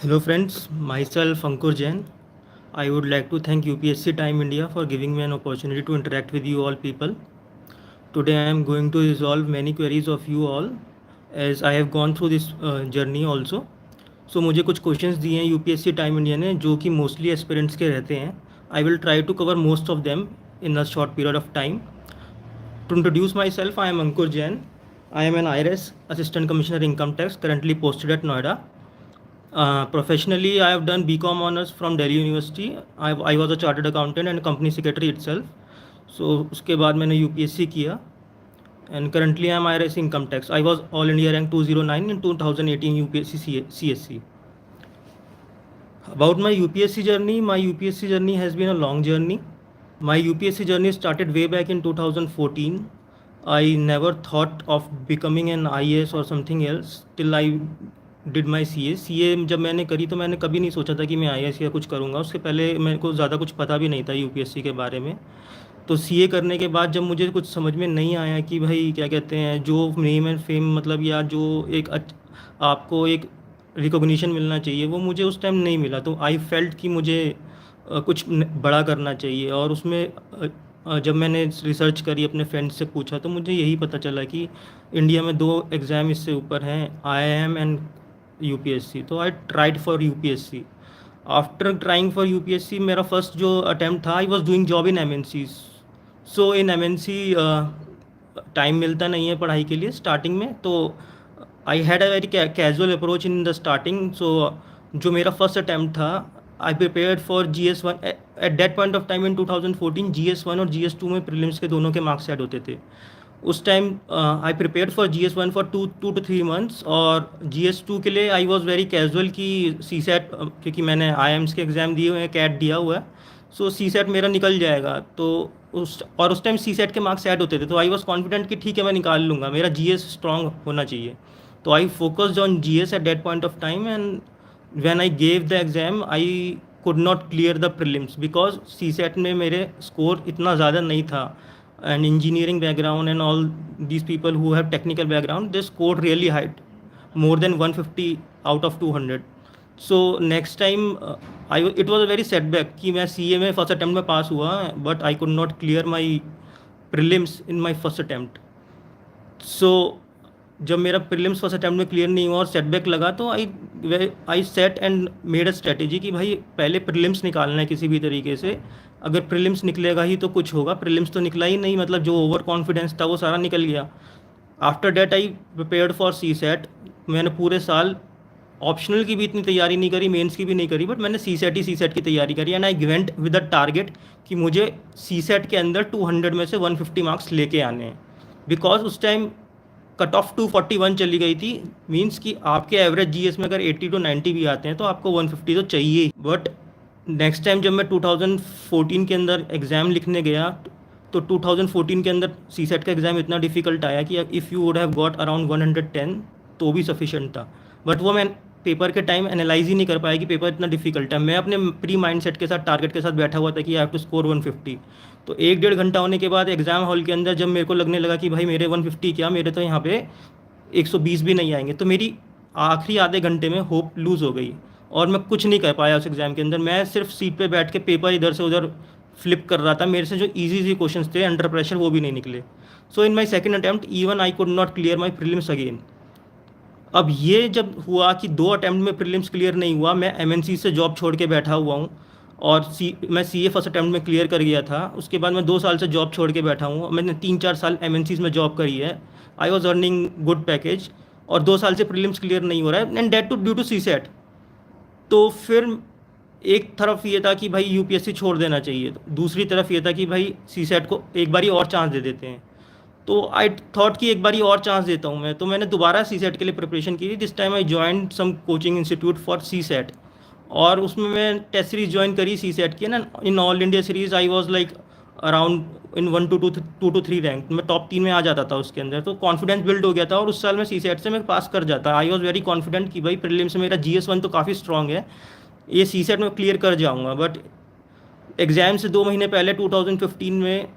Hello friends, myself Ankur Jain. I would like to thank UPSC Time India for giving me an opportunity to interact with you all people. Today I am going to resolve many queries of you all as I have gone through this journey also. So मुझे कुछ questions दिए हैं UPSC time India ने जो कि mostly aspirants के रहते हैं. I will try to cover most of them in a short period of time. To introduce myself, I am Ankur Jain. I am an IRS Assistant Commissioner Income Tax currently posted at Noida. Professionally, I have done BCom honors from Delhi University. I was a chartered accountant and company secretary itself. So उसके बाद मैंने UPSC किया and currently I am IRS Income Tax. I was All India rank 209 in 2018 UPSC CSC. About my UPSC journey has been a long journey. My UPSC journey started way back in 2014. I never thought of becoming an IAS or something else till I did my C A जब मैंने करी तो मैंने कभी नहीं सोचा था कि मैं आई या कुछ करूँगा. उसके पहले मेरे को ज़्यादा कुछ पता भी नहीं था यूपीएससी के बारे में. तो सी ए करने के बाद जब मुझे कुछ समझ में नहीं आया कि भाई क्या कहते हैं जो नेम एंड फेम मतलब या जो एक आपको एक रिकॉग्निशन मिलना चाहिए वो मुझे उस टाइम नहीं मिला. तो आई फेल्ट कि मुझे कुछ बड़ा करना चाहिए. और उसमें जब मैंने रिसर्च करी अपने फ्रेंड्स से पूछा तो मुझे यही पता चला कि इंडिया में 2 एग्ज़ाम इससे ऊपर हैं, IIM एंड यूपीएससी. तो I tried for UPSC. After trying for UPSC मेरा फर्स्ट जो अटैम्प्ट था I was doing job in MNC. So in MNC time मिलता नहीं है पढ़ाई के लिए स्टार्टिंग में. तो I had a very casual approach in the starting. So जो मेरा फर्स्ट अटैम्प्ट था I prepared for GS1 at that point of time in 2014. GS1 और GS2 में प्रीलिम्स के दोनों के मार्क्स ऐड होते थे. उस time I prepare for GS1 for 2 to 3 months और GS2 के लिए आई वॉज वेरी कैजुअल कि CSAT क्योंकि मैंने IIMs के एग्ज़ाम दिए हुए हैं, कैट दिया हुआ है. सो CSAT मेरा निकल जाएगा. तो उस टाइम CSAT के मार्क्स ऐड होते थे तो आई वॉज कॉन्फिडेंट कि ठीक है मैं निकाल लूँगा, मेरा GS स्ट्रॉन्ग होना चाहिए. तो I focused on GS eight that point of time and when I gave the exam I could not clear the prelims because CSAT में मेरे स्कोर इतना ज़्यादा नहीं था. And engineering background and all these people who have technical background, they scored really high, more than 150 out of 200. So next time it was a very setback कि मैं CA में first attempt में पास हुआ but I could not clear my prelims in my first attempt. So जब मेरा prelims first attempt में clear नहीं हुआ और सेटबैक लगा तो I set and made a strategy कि भाई पहले प्रीलिम्स निकालना है किसी भी तरीके से. अगर प्रीलिम्स निकलेगा ही तो कुछ होगा. प्रीलिम्स तो निकला ही नहीं, मतलब जो ओवर कॉन्फिडेंस था वो सारा निकल गया. After that I prepared for CSAT. मैंने पूरे साल ऑप्शनल की भी इतनी तैयारी नहीं करी, मेंस की भी नहीं करी, बट मैंने CSAT की तैयारी करी. And I went with a target कि मुझे CSAT के अंदर 200 में से 150 मार्क्स लेके आने हैं. बिकॉज उस टाइम कट ऑफ 241 चली गई थी. मींस कि आपके एवरेज GS में अगर 80 to 90 भी आते हैं तो आपको 150 तो चाहिए. बट नेक्स्ट टाइम जब मैं 2014 के अंदर एग्ज़ाम लिखने गया तो 2014 के अंदर CSAT का एग्ज़ाम इतना डिफ़िकल्ट आया कि if you would have got around 110 तो भी सफिशेंट था. बट वो मैं पेपर के टाइम एनालाइज ही नहीं कर पाया कि पेपर इतना डिफिकल्ट है. मैं अपने प्री माइंड सेट के साथ टारगेट के साथ बैठा हुआ था कि आई हैव टू स्कोर 150. तो 1-1.5 घंटा होने के बाद एग्ज़ाम हॉल के अंदर जब मेरे को लगने लगा कि भाई मेरे 150 क्या, मेरे तो यहाँ पे 120 भी नहीं आएंगे, तो मेरी आखिरी आधे घंटे में होप लूज़ हो गई और मैं कुछ नहीं कर पाया उस एग्ज़ाम के अंदर. मैं सिर्फ सीट पे बैठ के पेपर इधर से उधर फ्लिप कर रहा था. मेरे से जो इजी क्वेश्चंस थे अंडर प्रेशर वो भी नहीं निकले. So in my second attempt even I could not clear my prelims again. अब ये जब हुआ कि 2 अटैम्प्ट में प्रीलिम्स क्लियर नहीं हुआ, मैं MNC से जॉब छोड़ के बैठा हुआ हूँ और मैं CA फर्स्ट अटैम्प्ट में क्लियर कर गया था. उसके बाद मैं 2 साल से जॉब छोड़ के बैठा हूँ. मैंने 3-4 साल MNCs में जॉब करी है. I was earning good package और 2 साल से प्रीलिम्स क्लियर नहीं हो रहा है and that too due to CSAT. तो फिर एक तरफ ये था कि भाई UPSC छोड़ देना चाहिए, दूसरी तरफ ये था कि भाई CSAT को एक बारी और चांस दे देते हैं. तो आई थॉट कि एक बारी और चांस देता हूँ मैं. तो मैंने दोबारा CSAT के लिए प्रिपरेशन की. This time I join some coaching institute for CSAT और उसमें मैं टेस्ट सीरीज ज्वाइन करी CSAT की ना. In all India series I was like around in 2 to 3 rank. मैं टॉप 3 में आ जाता था उसके अंदर. तो कॉन्फिडेंस बिल्ड हो गया था और उस साल में CSAT से मैं पास कर जाता. आई वॉज वेरी कॉन्फिडेंट कि भाई प्रीलिम्स में मेरा GS1 तो काफ़ी स्ट्रॉन्ग है, ये CSAT में क्लियर कर जाऊँगा. बट एग्ज़ाम से 2 महीने पहले 2015 में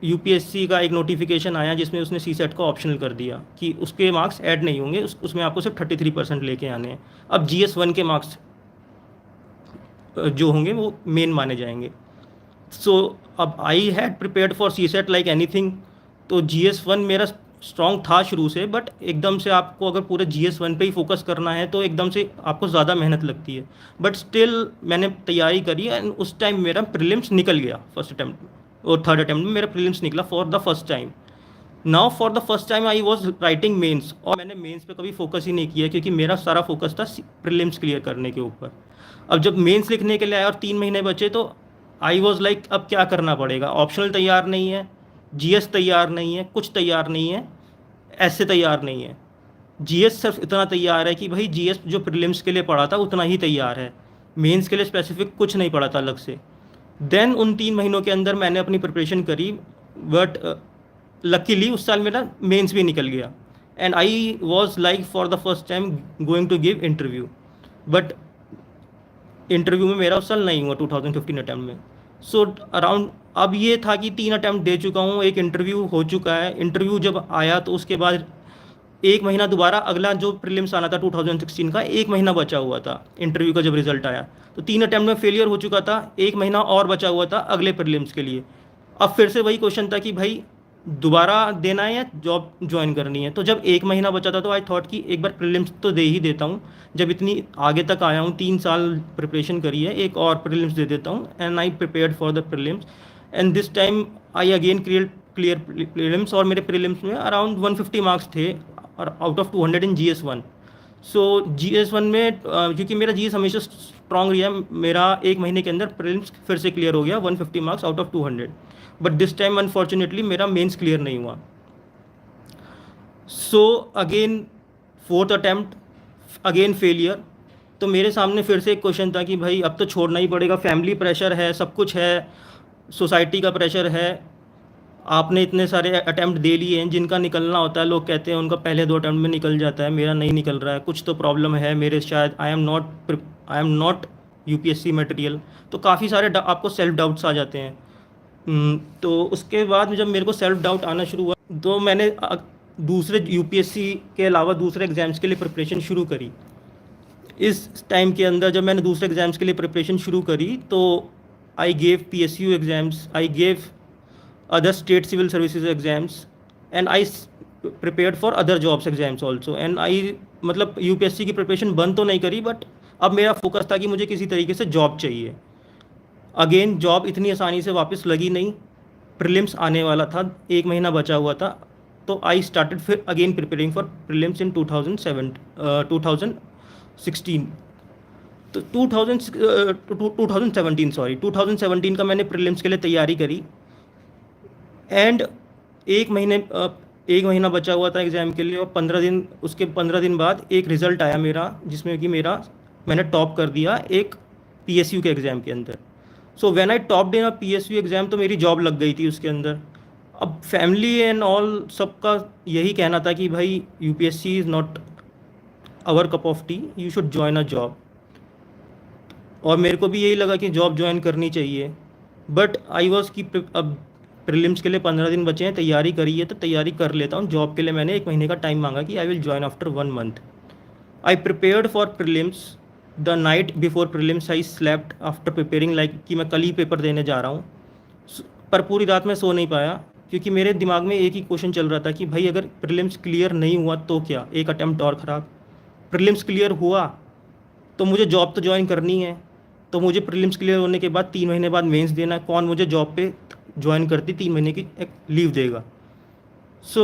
UPSC का एक नोटिफिकेशन आया जिसमें उसने CSAT को ऑप्शनल कर दिया कि उसके मार्क्स ऐड नहीं होंगे, उसमें आपको सिर्फ 33% लेके आने हैं. अब GS1 के मार्क्स जो होंगे वो मेन माने जाएंगे। सो अब I had prepared for CSAT like anything. तो जी एस वन मेरा स्ट्रॉन्ग था शुरू से, बट एकदम से आपको अगर पूरे जी एस वन पे ही फोकस करना है तो एकदम से आपको ज़्यादा मेहनत लगती है। बट स्टिल मैंने तैयारी करी एंड उस टाइम मेरा प्रीलिम्स निकल गया फर्स्ट अटैम्प्ट और थर्ड अटैम्प्ट में मेरा प्रीलिम्स निकला for the first time. Now for the first time I was writing mains, और मैंने मेंस पे कभी फोकस ही नहीं किया क्योंकि मेरा सारा फोकस था प्रीलिम्स क्लियर करने के ऊपर। अब जब मेंस लिखने के लिए आया और 3 महीने बचे तो आई वॉज लाइक अब क्या करना पड़ेगा, ऑप्शनल तैयार नहीं है, जीएस तैयार नहीं है, कुछ तैयार नहीं है, ऐसे तैयार नहीं है। जीएस सिर्फ इतना तैयार है कि भाई जीएस जो प्रीलिम्स के लिए पढ़ा था उतना ही तैयार है, मेंस के लिए स्पेसिफिक कुछ नहीं पढ़ा था अलग से। देन उन 3 महीनों के अंदर मैंने अपनी प्रिपरेशन करी, बट लकीली उस साल मेरा मेंस भी निकल गया and I was like for the first time going to give interview. But interview में मेरा उस साल नहीं हुआ 2015 अटैम्प्ट में। सो अराउंड अब ये था कि 3 अटैम्प्ट दे चुका हूँ, एक इंटरव्यू हो चुका है। इंटरव्यू जब आया तो उसके बाद 1 महीना दोबारा अगला जो प्रीलिम्स आना था 2016 का, 1 महीना बचा हुआ था इंटरव्यू का जब रिजल्ट आया। तो 3 अटैम्प्ट में फेलियर हो चुका था, 1 महीना और बचा हुआ था अगले प्रीलिम्स के लिए। अब फिर से वही क्वेश्चन था कि भाई दोबारा देना है या जॉब ज्वाइन करनी है। तो जब 1 महीना बचा था तो आई थॉट कि एक बार प्रीलिम्स तो दे ही देता हूँ, जब इतनी आगे तक आया हूँ, 3 साल प्रिपरेशन करी है, एक और प्रीलिम्स दे देता हूँ। And I prepared for the prelims and this time I again clear prelims, और मेरे प्रीलिम्स में अराउंड 150 मार्क्स थे और out of 200 in ji S one. So ji S one में क्योंकि मेरा जी एस हमेशा स्ट्रॉन्ग रहा, मेरा 1 महीने के अंदर प्रीलिम्स फिर से क्लियर हो गया 150 marks out of 200। But this time unfortunately मेरा मेंस क्लियर नहीं हुआ। So again fourth attempt again failure. तो मेरे सामने फिर से एक क्वेश्चन था कि भाई अब तो छोड़ना ही पड़ेगा, फैमिली प्रेशर है, सब कुछ है, सोसाइटी का प्रेशर है, आपने इतने सारे अटैम्प्ट दे लिए हैं, जिनका निकलना होता है लोग कहते हैं उनका पहले 2 अटैम्प्ट में निकल जाता है, मेरा नहीं निकल रहा है, कुछ तो प्रॉब्लम है मेरे, शायद आई एम नॉट यूपीएससी मटेरियल। तो काफ़ी सारे आपको सेल्फ डाउट्स आ जाते हैं। तो उसके बाद जब मेरे को सेल्फ डाउट आना शुरू हुआ तो मैंने दूसरे यूपीएससी के अलावा दूसरे एग्ज़ाम्स के लिए प्रिपरेशन शुरू करी। इस टाइम के अंदर जब मैंने दूसरे एग्ज़ाम्स के लिए प्रिपरेशन शुरू करी तो I gave PSU exams, I gave other state civil services exams and I prepared for other jobs exams also and I मतलब यूपीएससी की प्रिपरेशन बंद तो नहीं करी, बट अब मेरा फोकस था कि मुझे किसी तरीके से जॉब चाहिए। अगेन जॉब इतनी आसानी से वापस लगी नहीं, प्रीलिम्स आने वाला था, 1 महीना बचा हुआ था। तो आई स्टार्टेड फिर अगेन प्रिपेयरिंग फॉर प्रीलिम्स इन 2016। तो 2017 का मैंने प्रीलिम्स के लिए तैयारी करी एंड 1 महीना बचा हुआ था एग्ज़ाम के लिए, और 15 दिन बाद एक रिज़ल्ट आया मेरा जिसमें कि मैंने टॉप कर दिया एक पीएसयू के एग्ज़ाम के अंदर। So when I topped in a PSU exam तो मेरी जॉब लग गई थी उसके अंदर। अब फैमिली एंड ऑल सबका यही कहना था कि भाई UPSC is not our cup of tea, you should join a job. और मेरे को भी यही लगा कि जॉब ज्वाइन करनी चाहिए, बट आई वॉज की अब प्रीलिम्स के लिए 15 दिन बचे हैं, तैयारी करी है तो तैयारी कर लेता हूँ। जॉब के लिए मैंने 1 महीने का टाइम मांगा कि I will join after 1 month. I prepared for prelims the night before prelims, I slept after preparing like कि मैं कल ही पेपर देने जा रहा हूँ। पर पूरी रात मैं सो नहीं पाया क्योंकि मेरे दिमाग में एक ही क्वेश्चन चल रहा था कि भाई अगर प्रीलिम्स क्लियर नहीं हुआ तो क्या, एक अटैम्प्ट और ख़राब। प्रीलिम्स क्लियर हुआ तो मुझे जॉब तो ज्वाइन करनी है, तो मुझे प्रीलिम्स क्लियर होने के बाद 3 महीने बाद मेंस देना है, कौन मुझे जॉब पे ज्वाइन करती 3 महीने की एक लीव देगा। सो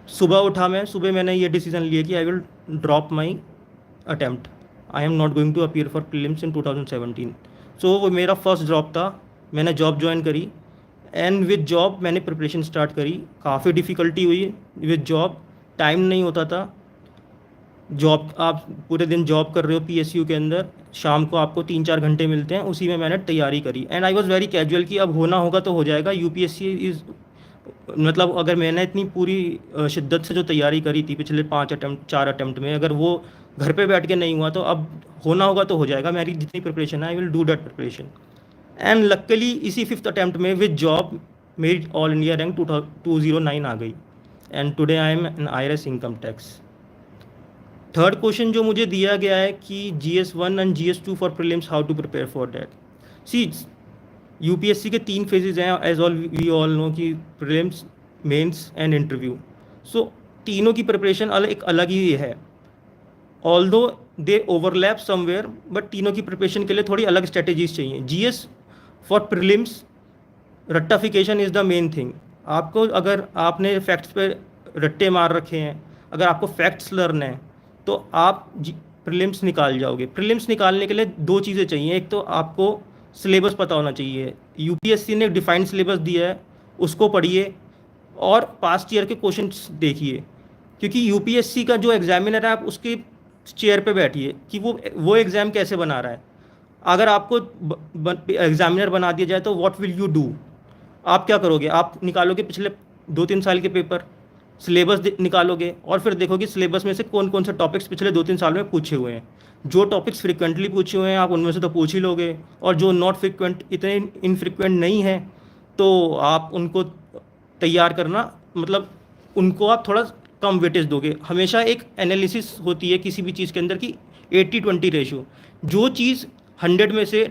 सुबह मैंने ये डिसीजन लिया कि I will drop my attempt, I am not going to appear for prelims in 2017। So वो मेरा फर्स्ट जॉब था, मैंने जॉब ज्वाइन करी एंड विद जॉब मैंने प्रिपरेशन स्टार्ट करी। काफ़ी डिफ़िकल्टी हुई विद जॉब, टाइम नहीं होता था। जॉब आप पूरे दिन जॉब कर रहे हो पीएसयू के अंदर, शाम को आपको 3-4 घंटे मिलते हैं, उसी में मैंने तैयारी करी and I was very casual कि अब होना होगा तो हो जाएगा। यूपीएससी इज़ मतलब अगर मैंने इतनी पूरी शिद्दत से जो तैयारी करी थी पिछले 4 अटैम्प्ट में, अगर वो घर पे बैठ के नहीं हुआ तो अब होना होगा तो हो जाएगा। मेरी जितनी प्रिपरेशन है I will do that preparation and luckily इसी 5th अटैम्प्ट में विद जॉब मेरी ऑल इंडिया रैंक 209 आ गई and today I am an IRS income tax. Third question जो मुझे दिया गया है कि GS1 and GS2 for prelims, how to prepare for that. See, UPSC के 3 फेजेज हैं, as all we all know, कि prelims, mains and interview. So तीनों की प्रिपरेशन एक अलग ही है, although they overlap somewhere, but तीनों की प्रिपरेशन के लिए थोड़ी अलग स्ट्रेटेजीज चाहिए। जीएस फॉर प्रीलिम्स, रट्टाफिकेशन इज़ द मेन थिंग। आपको, अगर आपने फैक्ट्स पे रट्टे मार रखे हैं, अगर आपको फैक्ट्स लर्न है, तो आप प्रीलिम्स निकाल जाओगे। प्रीलिम्स निकालने के लिए दो चीज़ें चाहिए। एक तो आपको सिलेबस पता होना चाहिए, यूपीएससी ने डिफाइंड सिलेबस दिया है, उसको पढ़िए और पास्ट ईयर के क्वेश्चंस देखिए, क्योंकि यूपीएससी का जो एग्जामिनर है, आप उसके चेयर पे बैठिए कि वो एग्ज़ाम कैसे बना रहा है। अगर आपको एग्जामिनर बना दिया जाए तो व्हाट विल यू डू? आप क्या करोगे? आप निकालोगे पिछले 2-3 साल के पेपर, सिलेबस निकालोगे और फिर देखोगे सिलेबस में से कौन कौन से टॉपिक्स पिछले 2-3 साल में पूछे हुए हैं। जो टॉपिक्स फ्रिक्वेंटली पूछे हुए हैं आप उनमें से तो पूछ ही लोगे, और जो नॉट फ्रिक्वेंट, इतने इनफ्रिक्वेंट नहीं है, तो आप उनको तैयार करना, मतलब उनको आप थोड़ा कम वेटेज दोगे। हमेशा एक एनालिसिस होती है किसी भी चीज़ के अंदर की 80-20 रेशियो। जो चीज़ 100 में से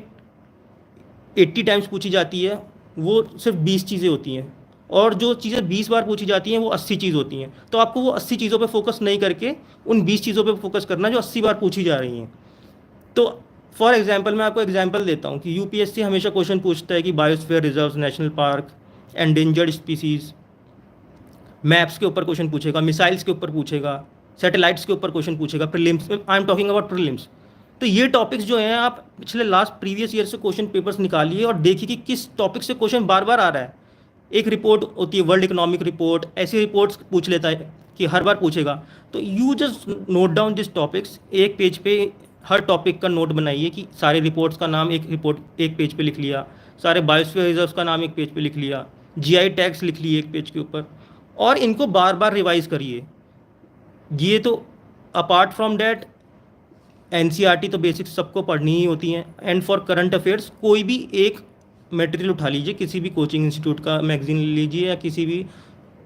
80 टाइम्स पूछी जाती है वो सिर्फ 20 चीज़ें होती हैं, और जो चीज़ें 20 बार पूछी जाती हैं वो 80 चीज़ होती हैं। तो आपको वो 80 चीज़ों पे फोकस नहीं करके उन 20 चीज़ों पे फोकस करना जो 80 बार पूछी जा रही हैं। तो फॉर एग्जांपल, मैं आपको एग्जांपल देता हूँ कि यूपीएससी हमेशा क्वेश्चन पूछता है कि biosphere reserves, national park, endangered species, maps के ऊपर क्वेश्चन पूछेगा, मिसाइल्स के ऊपर पूछेगा, सैटेलाइट्स के ऊपर क्वेश्चन पूछेगा, प्रीलिम्स में। I am talking about prelims. तो ये टॉपिक्स जो हैं, आप पिछले लास्ट प्रीवियस ईयर से क्वेश्चन पेपर्स निकालिए और देखिए कि किस टॉपिक से क्वेश्चन बार बार आ रहा है। एक रिपोर्ट होती है वर्ल्ड इकोनॉमिक रिपोर्ट, ऐसी रिपोर्ट्स पूछ लेता है कि हर बार पूछेगा। तो you just note down this topics, एक पेज पे हर टॉपिक का नोट बनाइए कि सारे रिपोर्ट्स का नाम एक पेज पे लिख लिया, सारे बायोस्फीयर रिजर्व्स का नाम एक पेज पे लिख लिया, जीआई टैग्स लिख लिए एक पेज के ऊपर, और इनको बार बार रिवाइज करिए। ये तो अपार्ट फ्रॉम डैट, एनसीईआरटी तो बेसिक्स सबको पढ़नी ही होती हैं। एंड फॉर करंट अफेयर्स कोई भी एक मटेरियल उठा लीजिए, किसी भी कोचिंग इंस्टीट्यूट का मैगजीन लीजिए, या किसी भी,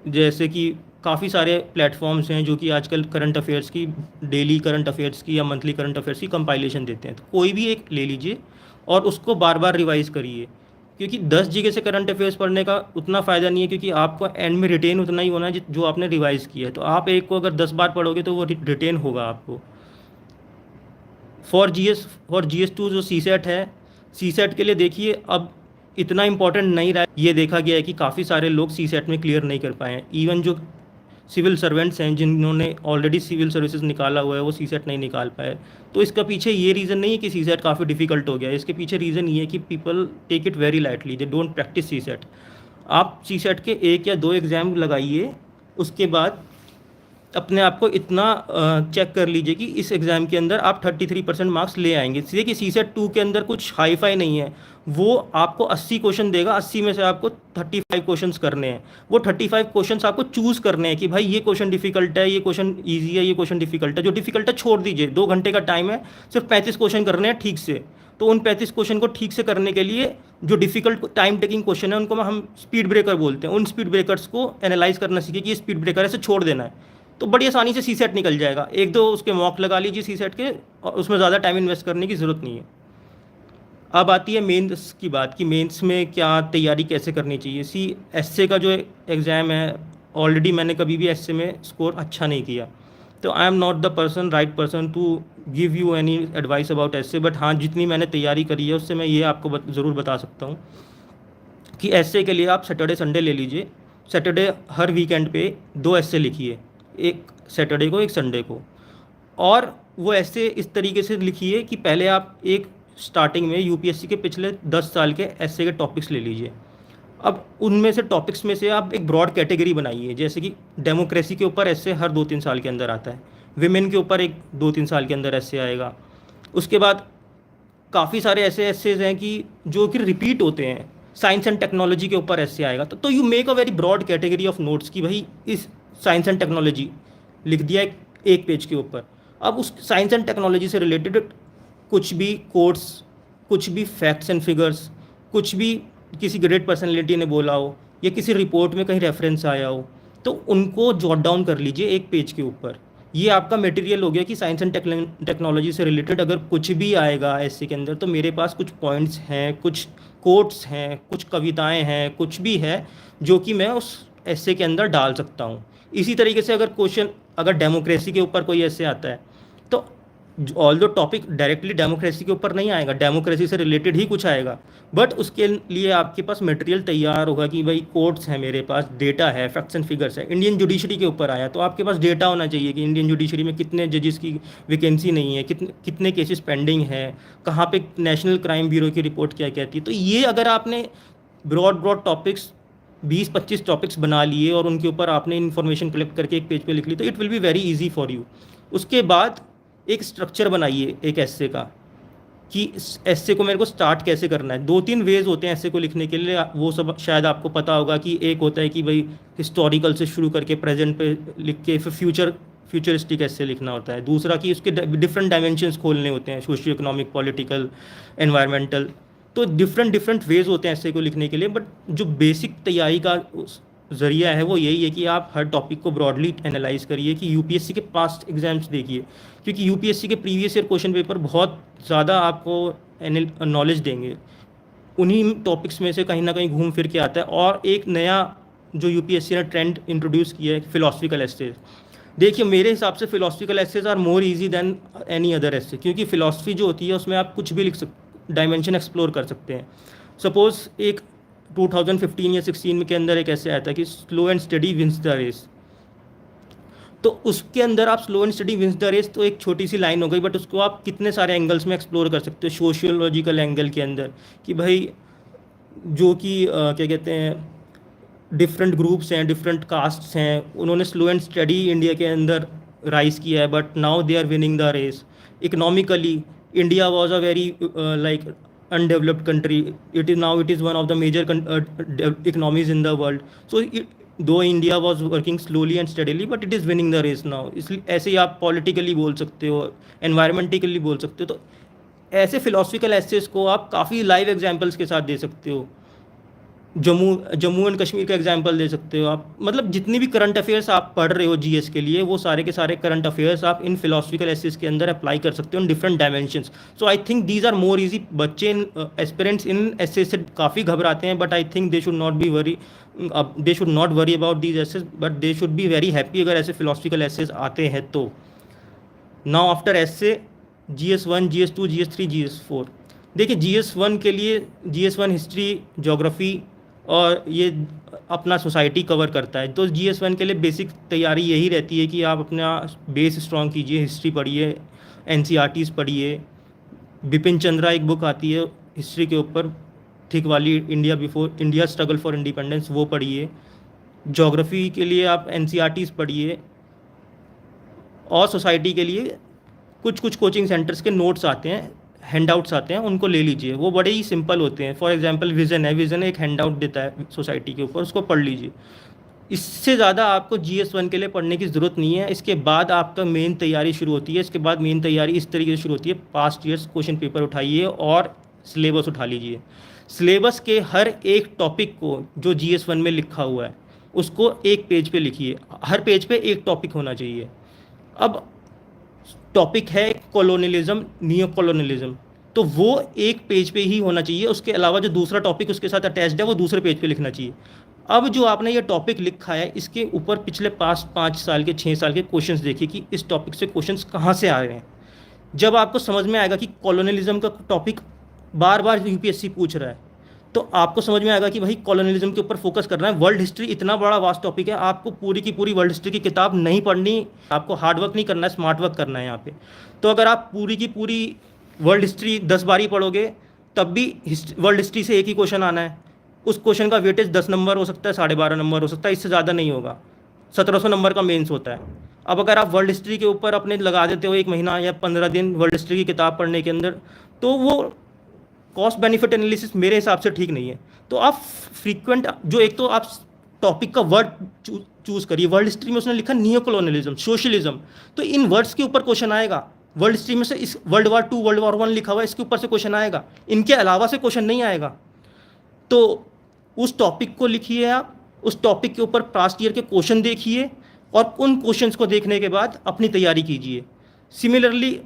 जैसे कि काफ़ी सारे प्लेटफॉर्म्स हैं जो कि आजकल करंट अफेयर्स की, डेली करंट अफेयर्स की या मंथली करंट अफेयर्स की कंपाइलेशन देते हैं। तो कोई भी एक ले लीजिए और उसको बार बार रिवाइज़ करिए, क्योंकि 10 जगह से करंट अफेयर्स पढ़ने का उतना फ़ायदा नहीं है, क्योंकि आपको एंड में रिटेन उतना ही होना है जो आपने रिवाइज़ किया है। तो आप एक को अगर 10 बार पढ़ोगे तो वो रिटेन होगा आपको। फॉर GS2 जो CSAT है, CSAT के लिए देखिए अब इतना इंपॉर्टेंट नहीं रहा है। ये देखा गया है कि काफ़ी सारे लोग CSAT में क्लियर नहीं कर पाए हैं। इवन जो सिविल सर्वेंट्स हैं जिन्होंने ऑलरेडी सिविल सर्विसेज निकाला हुआ है, वो CSAT नहीं निकाल पाए। तो इसका पीछे ये रीज़न नहीं है कि CSAT काफ़ी डिफ़िकल्ट हो गया है, इसके पीछे रीज़न ये है कि people take it very lightly, they don't practise CSAT। आप CSAT के 1 या 2 एग्ज़ाम लगाइए, उसके बाद अपने आप को इतना चेक कर लीजिए कि इस एग्ज़ाम के अंदर आप 33% मार्क्स ले आएंगे। इसलिए कि CSAT 2 के अंदर कुछ हाई फाई नहीं है, वो आपको 80 क्वेश्चन देगा, 80 में से आपको 35 क्वेश्चंस करने हैं। वो 35 क्वेश्चंस आपको चूज़ करने हैं कि भाई ये क्वेश्चन डिफिकल्ट है, ये क्वेश्चन ईजी है, ये क्वेश्चन डिफिकल्ट है। जो डिफिकल्ट है छोड़ दीजिए, 2 घंटे का टाइम है, सिर्फ 35 क्वेश्चन करने हैं ठीक से। तो उन 35 क्वेश्चन को ठीक से करने के लिए जो डिफिकल्ट टाइम टेकिंग क्वेश्चन है उनको हम स्पीड ब्रेकर बोलते हैं। उन स्पीड ब्रेकर्स को एनालाइज करना सीखिए कि ये स्पीड ब्रेकर है, इसे छोड़ देना है, तो बड़ी आसानी से CSAT निकल जाएगा। 1-2 उसके मॉक लगा लीजिए CSAT के, और उसमें ज़्यादा टाइम इन्वेस्ट करने की ज़रूरत नहीं है। अब आती है मेंस की बात कि मेंस में क्या तैयारी कैसे करनी चाहिए। एसए का जो एग्ज़ाम है, ऑलरेडी मैंने कभी भी एसए में स्कोर अच्छा नहीं किया, तो I am not the right person to give you any advice about essay. But हाँ, जितनी मैंने तैयारी करी है उससे मैं ये आपको ज़रूर बता सकता हूँ कि एसए के लिए आप सैटरडे संडे ले लीजिए। सैटरडे हर वीकेंड पे 2 एसए लिखिए, एक सैटरडे को एक संडे को, और वो ऐसे इस तरीके से लिखिए कि पहले आप एक स्टार्टिंग में यूपीएससी के पिछले 10 साल के ऐसे के टॉपिक्स ले लीजिए। अब उनमें से टॉपिक्स में से आप एक ब्रॉड कैटेगरी बनाइए, जैसे कि डेमोक्रेसी के ऊपर ऐसे हर 2-3 साल के अंदर आता है, विमेन के ऊपर एक 2-3 साल के अंदर ऐसे आएगा। उसके बाद काफ़ी सारे ऐसे एसेज हैं कि जो कि रिपीट होते हैं, साइंस एंड टेक्नोलॉजी के ऊपर ऐसे आएगा। तो you make a very broad category of notes कि भाई इस साइंस एंड टेक्नोलॉजी लिख दिया एक पेज के ऊपर। अब उस साइंस एंड टेक्नोलॉजी से रिलेटेड कुछ भी कोट्स, कुछ भी फैक्ट्स एंड फिगर्स, कुछ भी किसी ग्रेट पर्सनैलिटी ने बोला हो या किसी रिपोर्ट में कहीं रेफरेंस आया हो, तो उनको जॉट डाउन कर लीजिए एक पेज के ऊपर। ये आपका मटेरियल हो गया कि साइंस एंड टेक्नोलॉजी से रिलेटेड अगर कुछ भी आएगा ऐसे के अंदर, तो मेरे पास कुछ पॉइंट्स हैं, कुछ कोट्स हैं, कुछ कविताएं हैं, कुछ भी है जो कि मैं उस ऐसे के अंदर डाल सकता हूँ। इसी तरीके से अगर क्वेश्चन, अगर डेमोक्रेसी के ऊपर कोई ऐसे आता है, तो ऑल दो टॉपिक डायरेक्टली डेमोक्रेसी के ऊपर नहीं आएगा, डेमोक्रेसी से रिलेटेड ही कुछ आएगा, बट उसके लिए आपके पास मटेरियल तैयार होगा कि भाई कोर्ट्स है, मेरे पास डेटा है, फैक्ट्स एंड फिगर्स है। इंडियन जुडिशरी के ऊपर आया तो आपके पास डेटा होना चाहिए कि इंडियन जुडिशरी में कितने जजेस की वैकेंसी नहीं है, कितने कितने केसेस पेंडिंग है, कहाँ पे नेशनल क्राइम ब्यूरो की रिपोर्ट क्या कहती है। तो ये अगर आपने ब्रॉड ब्रॉड टॉपिक्स 20-25 टॉपिक्स बना लिए और उनके ऊपर आपने इन्फॉर्मेशन कलेक्ट करके एक पेज पे लिख ली, तो it will be very easy for you. उसके बाद एक स्ट्रक्चर बनाइए एक एस्से का, कि इस एस्से को मेरे को स्टार्ट कैसे करना है। 2-3 वेज होते हैं एस्से को लिखने के लिए, वो सब शायद आपको पता होगा कि एक होता है कि भाई हिस्टोरिकल से शुरू करके प्रेजेंट पे लिख के फिर फ्यूचरिस्टिक एस्से लिखना होता है। दूसरा कि उसके डिफरेंट डायमेंशंस खोलने होते हैं, सोशियो इकोनॉमिक, पॉलिटिकल, एनवायरमेंटल। तो डिफरेंट डिफरेंट वेज होते हैं ऐसे को लिखने के लिए, बट जो बेसिक तैयारी का ज़रिया है वो यही है कि आप हर टॉपिक को ब्रॉडली एनालाइज करिए, कि यूपीएससी के पास्ट एग्जाम्स देखिए, क्योंकि यूपीएससी के प्रीवियस ईयर क्वेश्चन पेपर बहुत ज़्यादा आपको नॉलेज देंगे, उन्हीं टॉपिक्स में से कहीं ना कहीं घूम फिर के आता है। और एक नया जो यूपीएससी ने ट्रेंड इंट्रोड्यूस किया है, फिलोसफिकल एसेज। देखिए मेरे हिसाब से philosophical essays are more easy than any other essay, क्योंकि फिलोसफी जो होती है उसमें आप कुछ भी लिख सकते, डायमेंशन एक्सप्लोर कर सकते हैं। सपोज एक 2015 या 16 के अंदर एक ऐसे आया था कि slow and steady wins the race. तो उसके अंदर आप slow and steady wins the race, तो एक छोटी सी लाइन हो गई, बट उसको आप कितने सारे एंगल्स में एक्सप्लोर कर सकते हो। सोशियोलॉजिकल एंगल के अंदर कि भाई जो कि क्या कहते हैं, डिफरेंट ग्रुप्स हैं, डिफरेंट कास्ट्स हैं, उन्होंने स्लो एंड स्टडी इंडिया के अंदर राइज किया है, but now they are winning the race. Economically India was a very like undeveloped country, it is one of the major economies in the world. So though India was working slowly and steadily, but it is winning the race now। इसलिए ऐसे ही आप politically बोल सकते हो, एनवायरमेंटिकली बोल सकते हो। तो ऐसे फिलोसफिकल एसेस को आप काफ़ी लाइव एग्जांपल्स के साथ दे सकते हो। जम्मू एंड कश्मीर का एग्जांपल दे सकते हो आप, मतलब जितनी भी करंट अफेयर्स आप पढ़ रहे हो जीएस के लिए, वो सारे के सारे करंट अफेयर्स आप इन फिलोसफिकल एसेस के अंदर अप्लाई कर सकते हो in different dimensions. So I think these are more easy. बच्चे एस्पिरेंट्स इन एसेस से काफ़ी घबराते हैं, but I think they should not be worry, they should not worry about these essays, but they should be very happy अगर ऐसे philosophical essays आते हैं तो। Now after essay GS1, GS2, GS3, GS4। देखिए GS1 के लिए, GS1 history, geography और ये अपना सोसाइटी कवर करता है। तो GS1 के लिए बेसिक तैयारी यही रहती है कि आप अपना बेस स्ट्रॉन्ग कीजिए, हिस्ट्री पढ़िए, NCERTs पढ़िए। बिपिन चंद्रा एक बुक आती है हिस्ट्री के ऊपर थिक वाली, इंडिया स्ट्रगल फॉर इंडिपेंडेंस, वो पढ़िए। ज्योग्राफी के लिए आप NCERTs पढ़िए, और सोसाइटी के लिए कुछ कुछ कोचिंग सेंटर्स के नोट्स आते हैं, हैंडआउट्स आते हैं, उनको ले लीजिए, वो बड़े ही सिंपल होते हैं। फॉर एग्जांपल विज़न है, विज़न एक हैंडआउट देता है सोसाइटी के ऊपर, उसको पढ़ लीजिए। इससे ज़्यादा आपको GS1 के लिए पढ़ने की ज़रूरत नहीं है। इसके बाद आपका मेन तैयारी शुरू होती है। इसके बाद मेन तैयारी इस तरीके से शुरू होती है, पास्ट ईयर्स क्वेश्चन पेपर उठाइए और सिलेबस उठा लीजिए। सिलेबस के हर एक टॉपिक को जो GS1 में लिखा हुआ है उसको एक पेज पे लिखिए, हर पेज पे एक टॉपिक होना चाहिए। अब टॉपिक है कॉलोनियलिज्म, नियो कॉलोनियलिज्म, तो वो एक पेज पे ही होना चाहिए। उसके अलावा जो दूसरा टॉपिक उसके साथ अटैच्ड है वो दूसरे पेज पे लिखना चाहिए। अब जो आपने ये टॉपिक लिखा है, इसके ऊपर पिछले 5 साल के 6 साल के क्वेश्चंस देखिए कि इस टॉपिक से क्वेश्चंस कहाँ से आ रहे हैं। जब आपको समझ में आएगा कि कॉलोनियलिज्म का टॉपिक बार बार यूपीएससी पूछ रहा है, तो आपको समझ में आएगा कि भाई कॉलोनियलिज्म के ऊपर फोकस करना है। वर्ल्ड हिस्ट्री इतना बड़ा वास्ट टॉपिक है, आपको पूरी की पूरी वर्ल्ड हिस्ट्री की किताब नहीं पढ़नी, आपको हार्ड वर्क नहीं करना है, स्मार्ट वर्क करना है यहाँ पे। तो अगर आप पूरी की पूरी वर्ल्ड हिस्ट्री 10 बार ही पढ़ोगे, तब भी वर्ल्ड हिस्ट्री से एक ही क्वेश्चन आना है। उस क्वेश्चन का वेटेज 10 नंबर हो सकता है, 12.5 नंबर हो सकता है, इससे ज़्यादा नहीं होगा। 1700 नंबर का मेंस होता है। अब अगर आप वर्ल्ड हिस्ट्री के ऊपर अपने लगा देते हो 1 महीना या 15 दिन वर्ल्ड हिस्ट्री की किताब पढ़ने के अंदर, तो वो कॉस्ट बेनिफिट एनालिसिस मेरे हिसाब से ठीक नहीं है। तो आप फ्रीक्वेंट, जो एक तो आप टॉपिक का वर्ड चूज करिए। वर्ल्ड हिस्ट्री में उसने लिखा नियो कॉलोनियलिज्म, सोशलिज्म, तो इन वर्ड्स के ऊपर क्वेश्चन आएगा। वर्ल्ड हिस्ट्री में से इस वर्ल्ड वॉर 2, वर्ल्ड वॉर 1 लिखा हुआ है, इसके ऊपर से क्वेश्चन आएगा, इनके अलावा से क्वेश्चन नहीं आएगा। तो उस टॉपिक को लिखिए आप, उस टॉपिक के ऊपर पास्ट ईयर के क्वेश्चन देखिए, और उन क्वेश्चंस को देखने के बाद अपनी तैयारी कीजिए। Similarly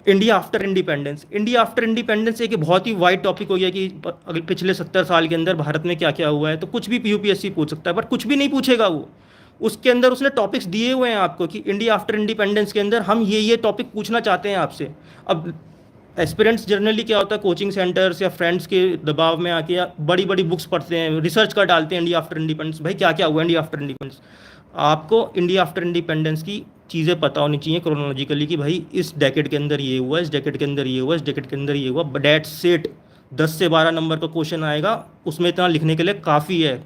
India after independence, India after independence एक बहुत ही वाइड टॉपिक हो गया कि अगर पिछले 70 साल के अंदर भारत में क्या क्या हुआ है, तो कुछ भी यूपीएससी पूछ सकता है, बट कुछ भी नहीं पूछेगा वो। उसके अंदर उसने टॉपिक्स दिए हुए हैं आपको कि इंडिया आफ्टर इंडिपेंडेंस के अंदर हम ये टॉपिक पूछना चाहते हैं आपसे। अब एस्पिरेंट्स जनरली क्या होता है, कोचिंग सेंटर्स या फ्रेंड्स के दबाव में आके या बड़ी बड़ी बुक्स पढ़ते हैं, रिसर्च कर डालते हैं इंडिया आफ्टर इंडिपेंडेंस, भाई क्या क्या हुआ इंडिया आफ्टर इंडिपेंडेंस। आपको इंडिया आफ्टर इंडिपेंडेंस की चीज़ें पता होनी चाहिए क्रोनोलॉजिकली कि भाई इस डेकेड के अंदर ये हुआ, इस डेकेड के अंदर ये हुआ, इस डेकेड के अंदर ये हुआ। डेट सेट 10 से 12 नंबर का क्वेश्चन आएगा, उसमें इतना लिखने के लिए काफ़ी है।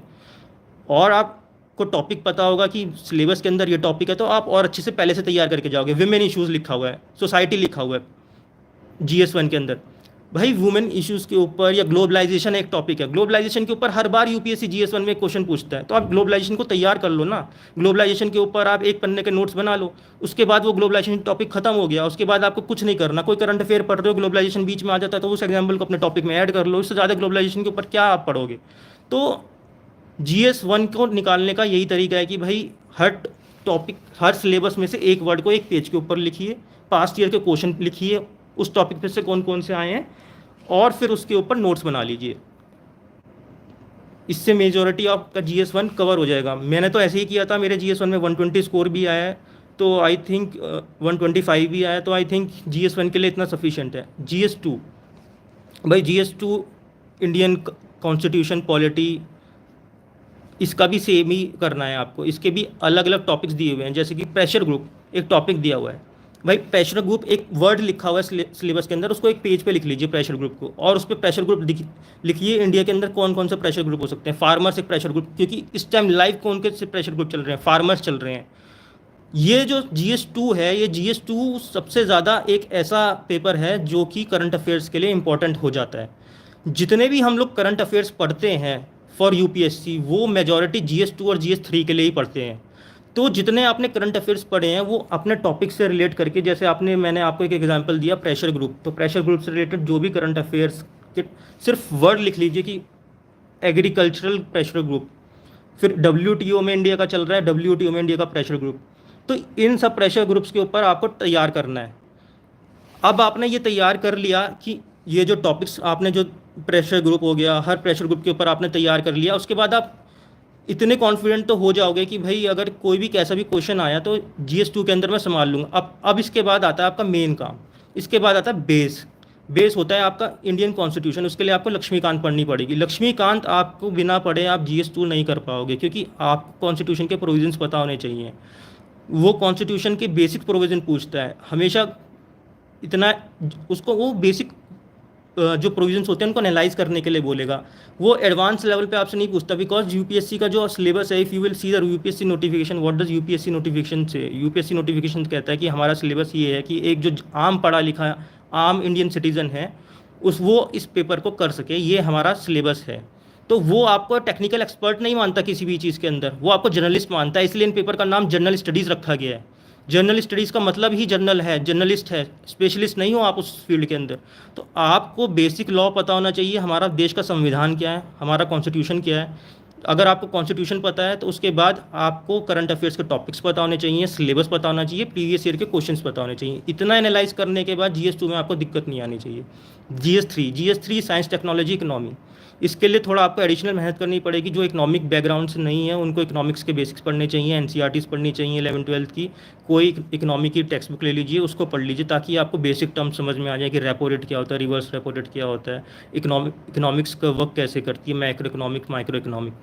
और आपको टॉपिक पता होगा कि सिलेबस के अंदर ये टॉपिक है, तो आप और अच्छे से पहले से तैयार करके जाओगे। विमेन इश्यूज़ लिखा हुआ है, सोसाइटी लिखा हुआ है GS1 के अंदर, भाई वुमेन इश्यूज़ के ऊपर, या ग्लोबलाइजेशन एक टॉपिक है, ग्लोबलाइजेशन के ऊपर हर बार यूपीएससी GS1 में क्वेश्चन पूछता है, तो आप ग्लोबलाइजेशन को तैयार कर लो ना। ग्लोबलाइजेशन के ऊपर आप एक पन्ने के नोट्स बना लो, उसके बाद वो ग्लोबलाइजेशन टॉपिक खत्म हो गया, उसके बाद आपको कुछ नहीं करना। कोई करंट अफेयर पढ़ रहे हो, ग्लोबलाइजेशन बीच में आ जाता है, तो उस एग्जाम्पल को अपने टॉपिक में ऐड कर लो। इससे ज़्यादा ग्लोबलाइजेशन के ऊपर क्या आप पढ़ोगे। तो GS1 को निकालने का यही तरीका है कि भाई हर टॉपिक, हर सिलेबस में से एक वर्ड को एक पेज के ऊपर लिखिए, पास्ट ईयर के क्वेश्चन लिखिए, उस टॉपिक पे से कौन कौन से आए हैं, और फिर उसके ऊपर नोट्स बना लीजिए। इससे मेजॉरिटी आपका GS1 कवर हो जाएगा। मैंने तो ऐसे ही किया था, मेरे GS1 में 120 स्कोर भी आया है, तो आई थिंक 125 भी आया, तो आई थिंक GS1 के लिए इतना सफिशिएंट है। GS2, भाई GS2 इंडियन कॉन्स्टिट्यूशन पॉलिटी, इसका भी सेम ही करना है आपको। इसके भी अलग अलग टॉपिक्स दिए हुए हैं, जैसे कि प्रेशर ग्रुप एक टॉपिक दिया हुआ है। भाई प्रेशर ग्रुप एक वर्ड लिखा हुआ है सिलेबस के अंदर, उसको एक पेज पे लिख लीजिए प्रेशर ग्रुप को, और उस पर प्रेशर ग्रुप लिखिए इंडिया के अंदर कौन कौन से प्रेशर ग्रुप हो सकते हैं। फार्मर्स एक प्रेशर ग्रुप, क्योंकि इस टाइम लाइव कौन के से प्रेशर ग्रुप चल रहे हैं, फार्मर्स चल रहे हैं। ये जो GS2 है, ये GS2 सबसे ज़्यादा एक ऐसा पेपर है जो कि करंट अफेयर्स के लिए इम्पोर्टेंट हो जाता है। जितने भी हम लोग करंट अफेयर्स पढ़ते हैं फॉर यूपीएससी, वो मेजॉरिटी GS2 और GS3 के लिए ही पढ़ते हैं। तो जितने आपने करंट अफेयर्स पढ़े हैं वो अपने टॉपिक से रिलेट करके, जैसे मैंने आपको एक एग्जांपल दिया प्रेशर ग्रुप, तो प्रेशर ग्रुप से रिलेटेड जो भी करंट अफेयर्स के सिर्फ वर्ड लिख लीजिए कि एग्रीकल्चरल प्रेशर ग्रुप, फिर WTO में इंडिया का चल रहा है, WTO में इंडिया का प्रेशर ग्रुप, तो इन सब प्रेशर ग्रुप्स के ऊपर आपको तैयार करना है। अब आपने ये तैयार कर लिया कि ये जो टॉपिक्स आपने, जो प्रेशर ग्रुप हो गया, हर प्रेशर ग्रुप के ऊपर आपने तैयार कर लिया, उसके बाद आप इतने कॉन्फिडेंट तो हो जाओगे कि भाई अगर कोई भी कैसा भी क्वेश्चन आया तो GS2 के अंदर मैं संभाल लूँगा। अब इसके बाद आता है आपका मेन काम, इसके बाद आता है बेस। बेस होता है आपका इंडियन कॉन्स्टिट्यूशन, उसके लिए आपको लक्ष्मीकांत पढ़नी पड़ेगी। लक्ष्मीकांत आपको बिना पढ़े आप GS2 नहीं कर पाओगे, क्योंकि आपको कॉन्स्टिट्यूशन के प्रोविजंस पता होने चाहिए। वो कॉन्स्टिट्यूशन के बेसिक प्रोविज़न पूछता है हमेशा, इतना उसको वो बेसिक जो प्रोविजंस होते हैं उनको एनालाइज करने के लिए बोलेगा। वो एडवांस लेवल पे आपसे नहीं पूछता, बिकॉज यूपीएससी का जो सिलेबस है, if you will see the UPSC notification, what does UPSC notification से, यूपीएससी नोटिफिकेशन कहता है कि हमारा सिलेबस ये है कि एक जो आम पढ़ा लिखा आम इंडियन सिटीज़न है वो इस पेपर को कर सके, ये हमारा सिलेबस है। तो वो आपको टेक्निकल एक्सपर्ट नहीं मानता किसी भी चीज़ के अंदर, वो आपको जर्नलिस्ट मानता है, इसलिए इन पेपर का नाम जनरल स्टडीज़ रखा गया है। जर्नल स्टडीज़ का मतलब ही जर्नल है, जर्नलिस्ट है, स्पेशलिस्ट नहीं हो आप उस फील्ड के अंदर। तो आपको बेसिक लॉ पता होना चाहिए, हमारा देश का संविधान क्या है, हमारा कॉन्स्टिट्यूशन क्या है। अगर आपको कॉन्स्टिट्यूशन पता है तो उसके बाद आपको करंट अफेयर्स के टॉपिक्स पता होने चाहिए, सिलेबस पता होना चाहिए, प्रीवियस ईयर के क्वेश्चंस पता होने चाहिए। इतना एनालाइज करने के बाद GS2 में आपको दिक्कत नहीं आनी चाहिए। GS3 साइंस टेक्नोलॉजी इकोनॉमी, इसके लिए थोड़ा आपको एडिशनल मेहनत करनी पड़ेगी। जो इकोनॉमिक बैकग्राउंड से नहीं है उनको इकोनॉमिक्स के बेसिक्स पढ़ने चाहिए, NCERTs पढ़नी चाहिए 11th-12th की। कोई इकोनॉमिक की टेक्स्ट बुक ले लीजिए, उसको पढ़ लीजिए, ताकि आपको बेसिक टर्म समझ में आ जाए कि रेपो रेट क्या होता है, रिवर्स रेपो रेट क्या होता है, इकोनॉमिक्स का वर्क कैसे करती है, मैक्रो इकोनॉमिक, माइक्रो इकोनॉमिक।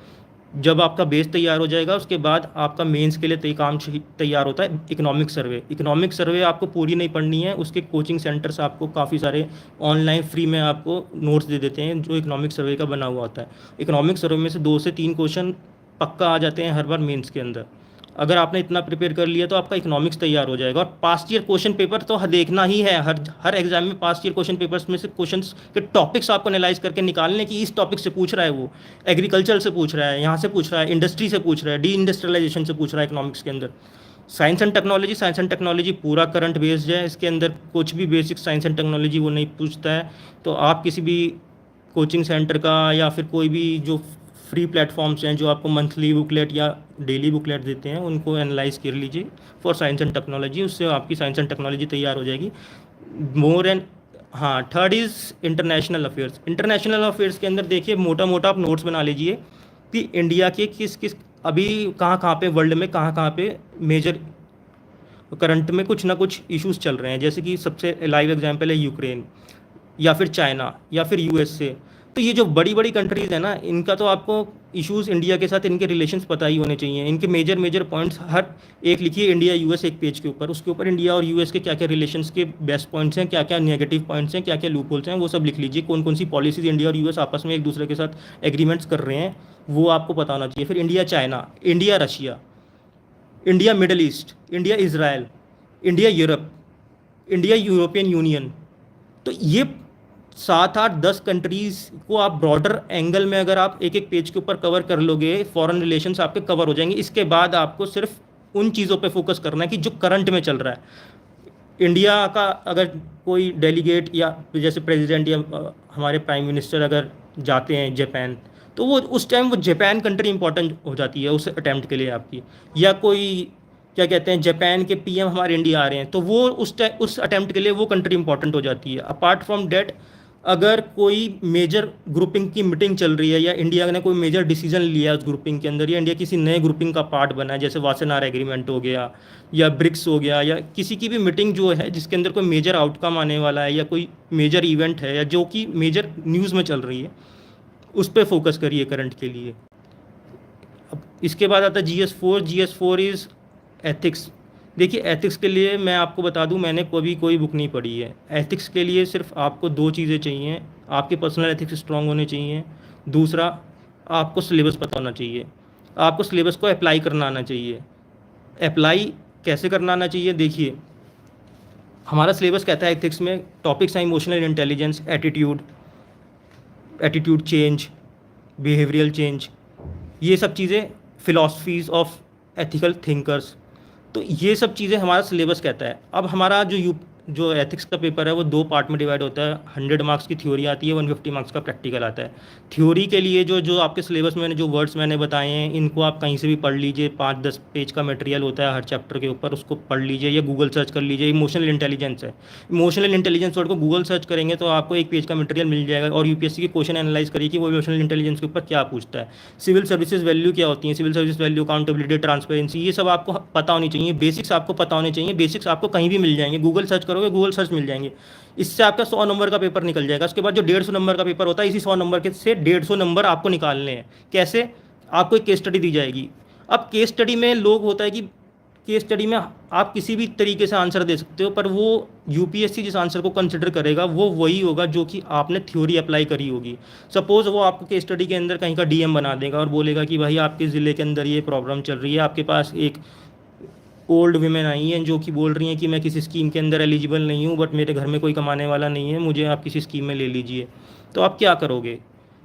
जब आपका बेस तैयार हो जाएगा उसके बाद आपका मेंस के लिए काम तैयार होता है इकोनॉमिक सर्वे। इकोनॉमिक सर्वे आपको पूरी नहीं पढ़नी है, उसके कोचिंग सेंटर्स आपको काफ़ी सारे ऑनलाइन फ्री में आपको नोट्स दे देते हैं जो इकोनॉमिक सर्वे का बना हुआ होता है। इकोनॉमिक सर्वे में से 2 से 3 क्वेश्चन पक्का आ जाते हैं हर बार मेंस के अंदर। अगर आपने इतना प्रिपेयर कर लिया तो आपका इकोनॉमिक्स तैयार हो जाएगा। और पास्ट ईयर क्वेश्चन पेपर तो देखना ही है, हर एग्जाम में पास्ट ईयर क्वेश्चन पेपर्स में से क्वेश्चन के टॉपिक्स आपको एनालाइज करके निकालने की, इस टॉपिक से पूछ रहा है, वो एग्रीकल्चर से पूछ रहा है, यहाँ से पूछ रहा है, इंडस्ट्री से पूछ रहा है, डी इंडस्ट्रियलाइजेशन से पूछ रहा है इकोनॉमिक्स के अंदर। साइंस एंड टेक्नोलॉजी पूरा करंट बेस्ड है, इसके अंदर कुछ भी बेसिक साइंस एंड टेक्नोलॉजी वो नहीं पूछता है। तो आप किसी भी कोचिंग सेंटर का या फिर कोई भी जो फ्री प्लेटफॉर्म्स हैं जो आपको मंथली बुकलेट या डेली बुकलेट देते हैं, उनको एनालाइज कर लीजिए फॉर साइंस एंड टेक्नोलॉजी, उससे आपकी साइंस एंड टेक्नोलॉजी तैयार हो जाएगी मोर एंड। हाँ, third is international affairs. International affairs के अंदर देखिए मोटा मोटा आप नोट्स बना लीजिए कि इंडिया के किस किस अभी कहाँ कहाँ पे वर्ल्ड में कहाँ कहाँ पे मेजर करंट में कुछ ना कुछ इश्यूज चल रहे हैं। जैसे कि सबसे लाइव एग्जांपल है यूक्रेन, या फिर चाइना, या फिर यूएसए। तो ये जो बड़ी बड़ी कंट्रीज़ है ना, इनका तो आपको इश्यूज इंडिया के साथ इनके रिलेशंस पता ही होने चाहिए। इनके मेजर मेजर पॉइंट्स हर एक लिखिए, इंडिया यूएस एक पेज के ऊपर, उसके ऊपर इंडिया और यूएस के क्या क्या रिलेशंस के बेस्ट पॉइंट्स हैं, क्या क्या नेगेटिव पॉइंट्स हैं, क्या क्या लूप होल्स हैं, वो सब लिख लीजिए। कौन कौन सी पॉलिसीज इंडिया और यूएस आपस में एक दूसरे के साथ एग्रीमेंट्स कर रहे हैं, वो आपको पता होना चाहिए। फिर India China, India Russia, India middle east, India Israel, India Europe, India European union. तो ये 7 8 10 कंट्रीज़ को आप ब्रॉडर एंगल में अगर आप एक एक पेज के ऊपर कवर कर लोगे, फॉरेन रिलेशंस आपके कवर हो जाएंगे। इसके बाद आपको सिर्फ उन चीज़ों पे फोकस करना है कि जो करंट में चल रहा है। इंडिया का अगर कोई डेलीगेट या जैसे प्रेसिडेंट या हमारे प्राइम मिनिस्टर अगर जाते हैं जापान, तो वो उस टाइम वो जापान कंट्री इंपॉर्टेंट हो जाती है उस अटैम्प्ट के लिए आपकी। या कोई क्या कहते हैं, जापान के पीएम हमारे इंडिया आ रहे हैं, तो वो उस अटैम्प्ट के लिए वो कंट्री इंपॉर्टेंट हो जाती है। अपार्ट फ्रॉम डेट, अगर कोई मेजर ग्रुपिंग की मीटिंग चल रही है, या इंडिया ने कोई मेजर डिसीजन लिया उस ग्रुपिंग के अंदर, या इंडिया किसी नए ग्रुपिंग का पार्ट बना है, जैसे वासेनार एग्रीमेंट हो गया या ब्रिक्स हो गया, या किसी की भी मीटिंग जो है जिसके अंदर कोई मेजर आउटकम आने वाला है, या कोई मेजर इवेंट है, या जो कि मेजर न्यूज़ में चल रही है, उस पर फोकस करिए करंट के लिए। अब इसके बाद आता है GS4। GS4 is ethics. देखिए, एथिक्स के लिए मैं आपको बता दूं, मैंने कभी कोई बुक नहीं पढ़ी है। एथिक्स के लिए सिर्फ आपको 2 चीज़ें चाहिए। आपके पर्सनल एथिक्स स्ट्रांग होने चाहिए, दूसरा आपको सिलेबस पता होना चाहिए, आपको सिलेबस को अप्लाई करना आना चाहिए। अप्लाई कैसे करना आना चाहिए? देखिए, हमारा सिलेबस कहता है एथिक्स में टॉपिक्स हैं emotional intelligence, attitude change, behavioural change, ये सब चीज़ें, फिलॉसफीज़ ऑफ एथिकल थिंकर्स। तो ये सब चीज़ें हमारा सिलेबस कहता है। अब हमारा जो एथिक्स का पेपर है वो 2 पार्ट में डिवाइड होता है। 100 मार्क्स की थ्योरी आती है, 150 मार्क्स का प्रैक्टिकल आता है। थ्योरी के लिए जो जो आपके सिलेबस में जो वर्ड्स मैंने बताए हैं, इनको आप कहीं से भी पढ़ लीजिए। 5-10 पेज का मटेरियल होता है हर चैप्टर के ऊपर, उसको पढ़ लीजिए या गूगल सर्च कर लीजिए। इमोशनल इंटेलिजेंस है, इमोशनल इंटेलिजेंस वर्ड को गूगल सर्च करेंगे तो आपको 1 पेज का मटेरियल मिल जाएगा। और यूपीएससी के क्वेश्चन एनालाइज करिए कि वो इमोशनल इंटेलिजेंस के ऊपर क्या पूछता है। सिविल सर्विसेज वैल्यू क्या होती है, civil service value, accountability, transparency, ये सब आपको पता होनी चाहिए। बेसिक्स आपको पता होने चाहिए। बेसिक्स आपको कहीं भी मिल जाएंगे, गूगल सर्च करोगे गूगल सर्च मिल जाएंगे। इससे आपका 100 नंबर का पेपर निकल जाएगा। उसके बाद जो 150 नंबर का पेपर होता है, इसी 100 नंबर के से 150 नंबर आपको निकालने हैं। कैसे? आपको एक केस स्टडी दी जाएगी। अब केस स्टडी में लोग होता है कि केस स्टडी में आप किसी भी तरीके से आंसर दे सकते हो, पर वो यूपीएससी जिस आंसर को कंसिडर करेगा वो वही होगा जो कि आपने थ्योरी अप्लाई करी होगी। सपोज़ वो आपको केस स्टडी के अंदर कहीं का डीएम बना देगा और बोलेगा कि भाई आपके ज़िले के अंदर ये प्रॉब्लम चल रही है, आपके पास एक ओल्ड वीमेन आई हैं जो कि बोल रही हैं कि मैं किसी स्कीम के अंदर एलिजिबल नहीं हूँ, बट मेरे घर में कोई कमाने वाला नहीं है, मुझे आप किसी स्कीम में ले लीजिए। तो आप क्या करोगे?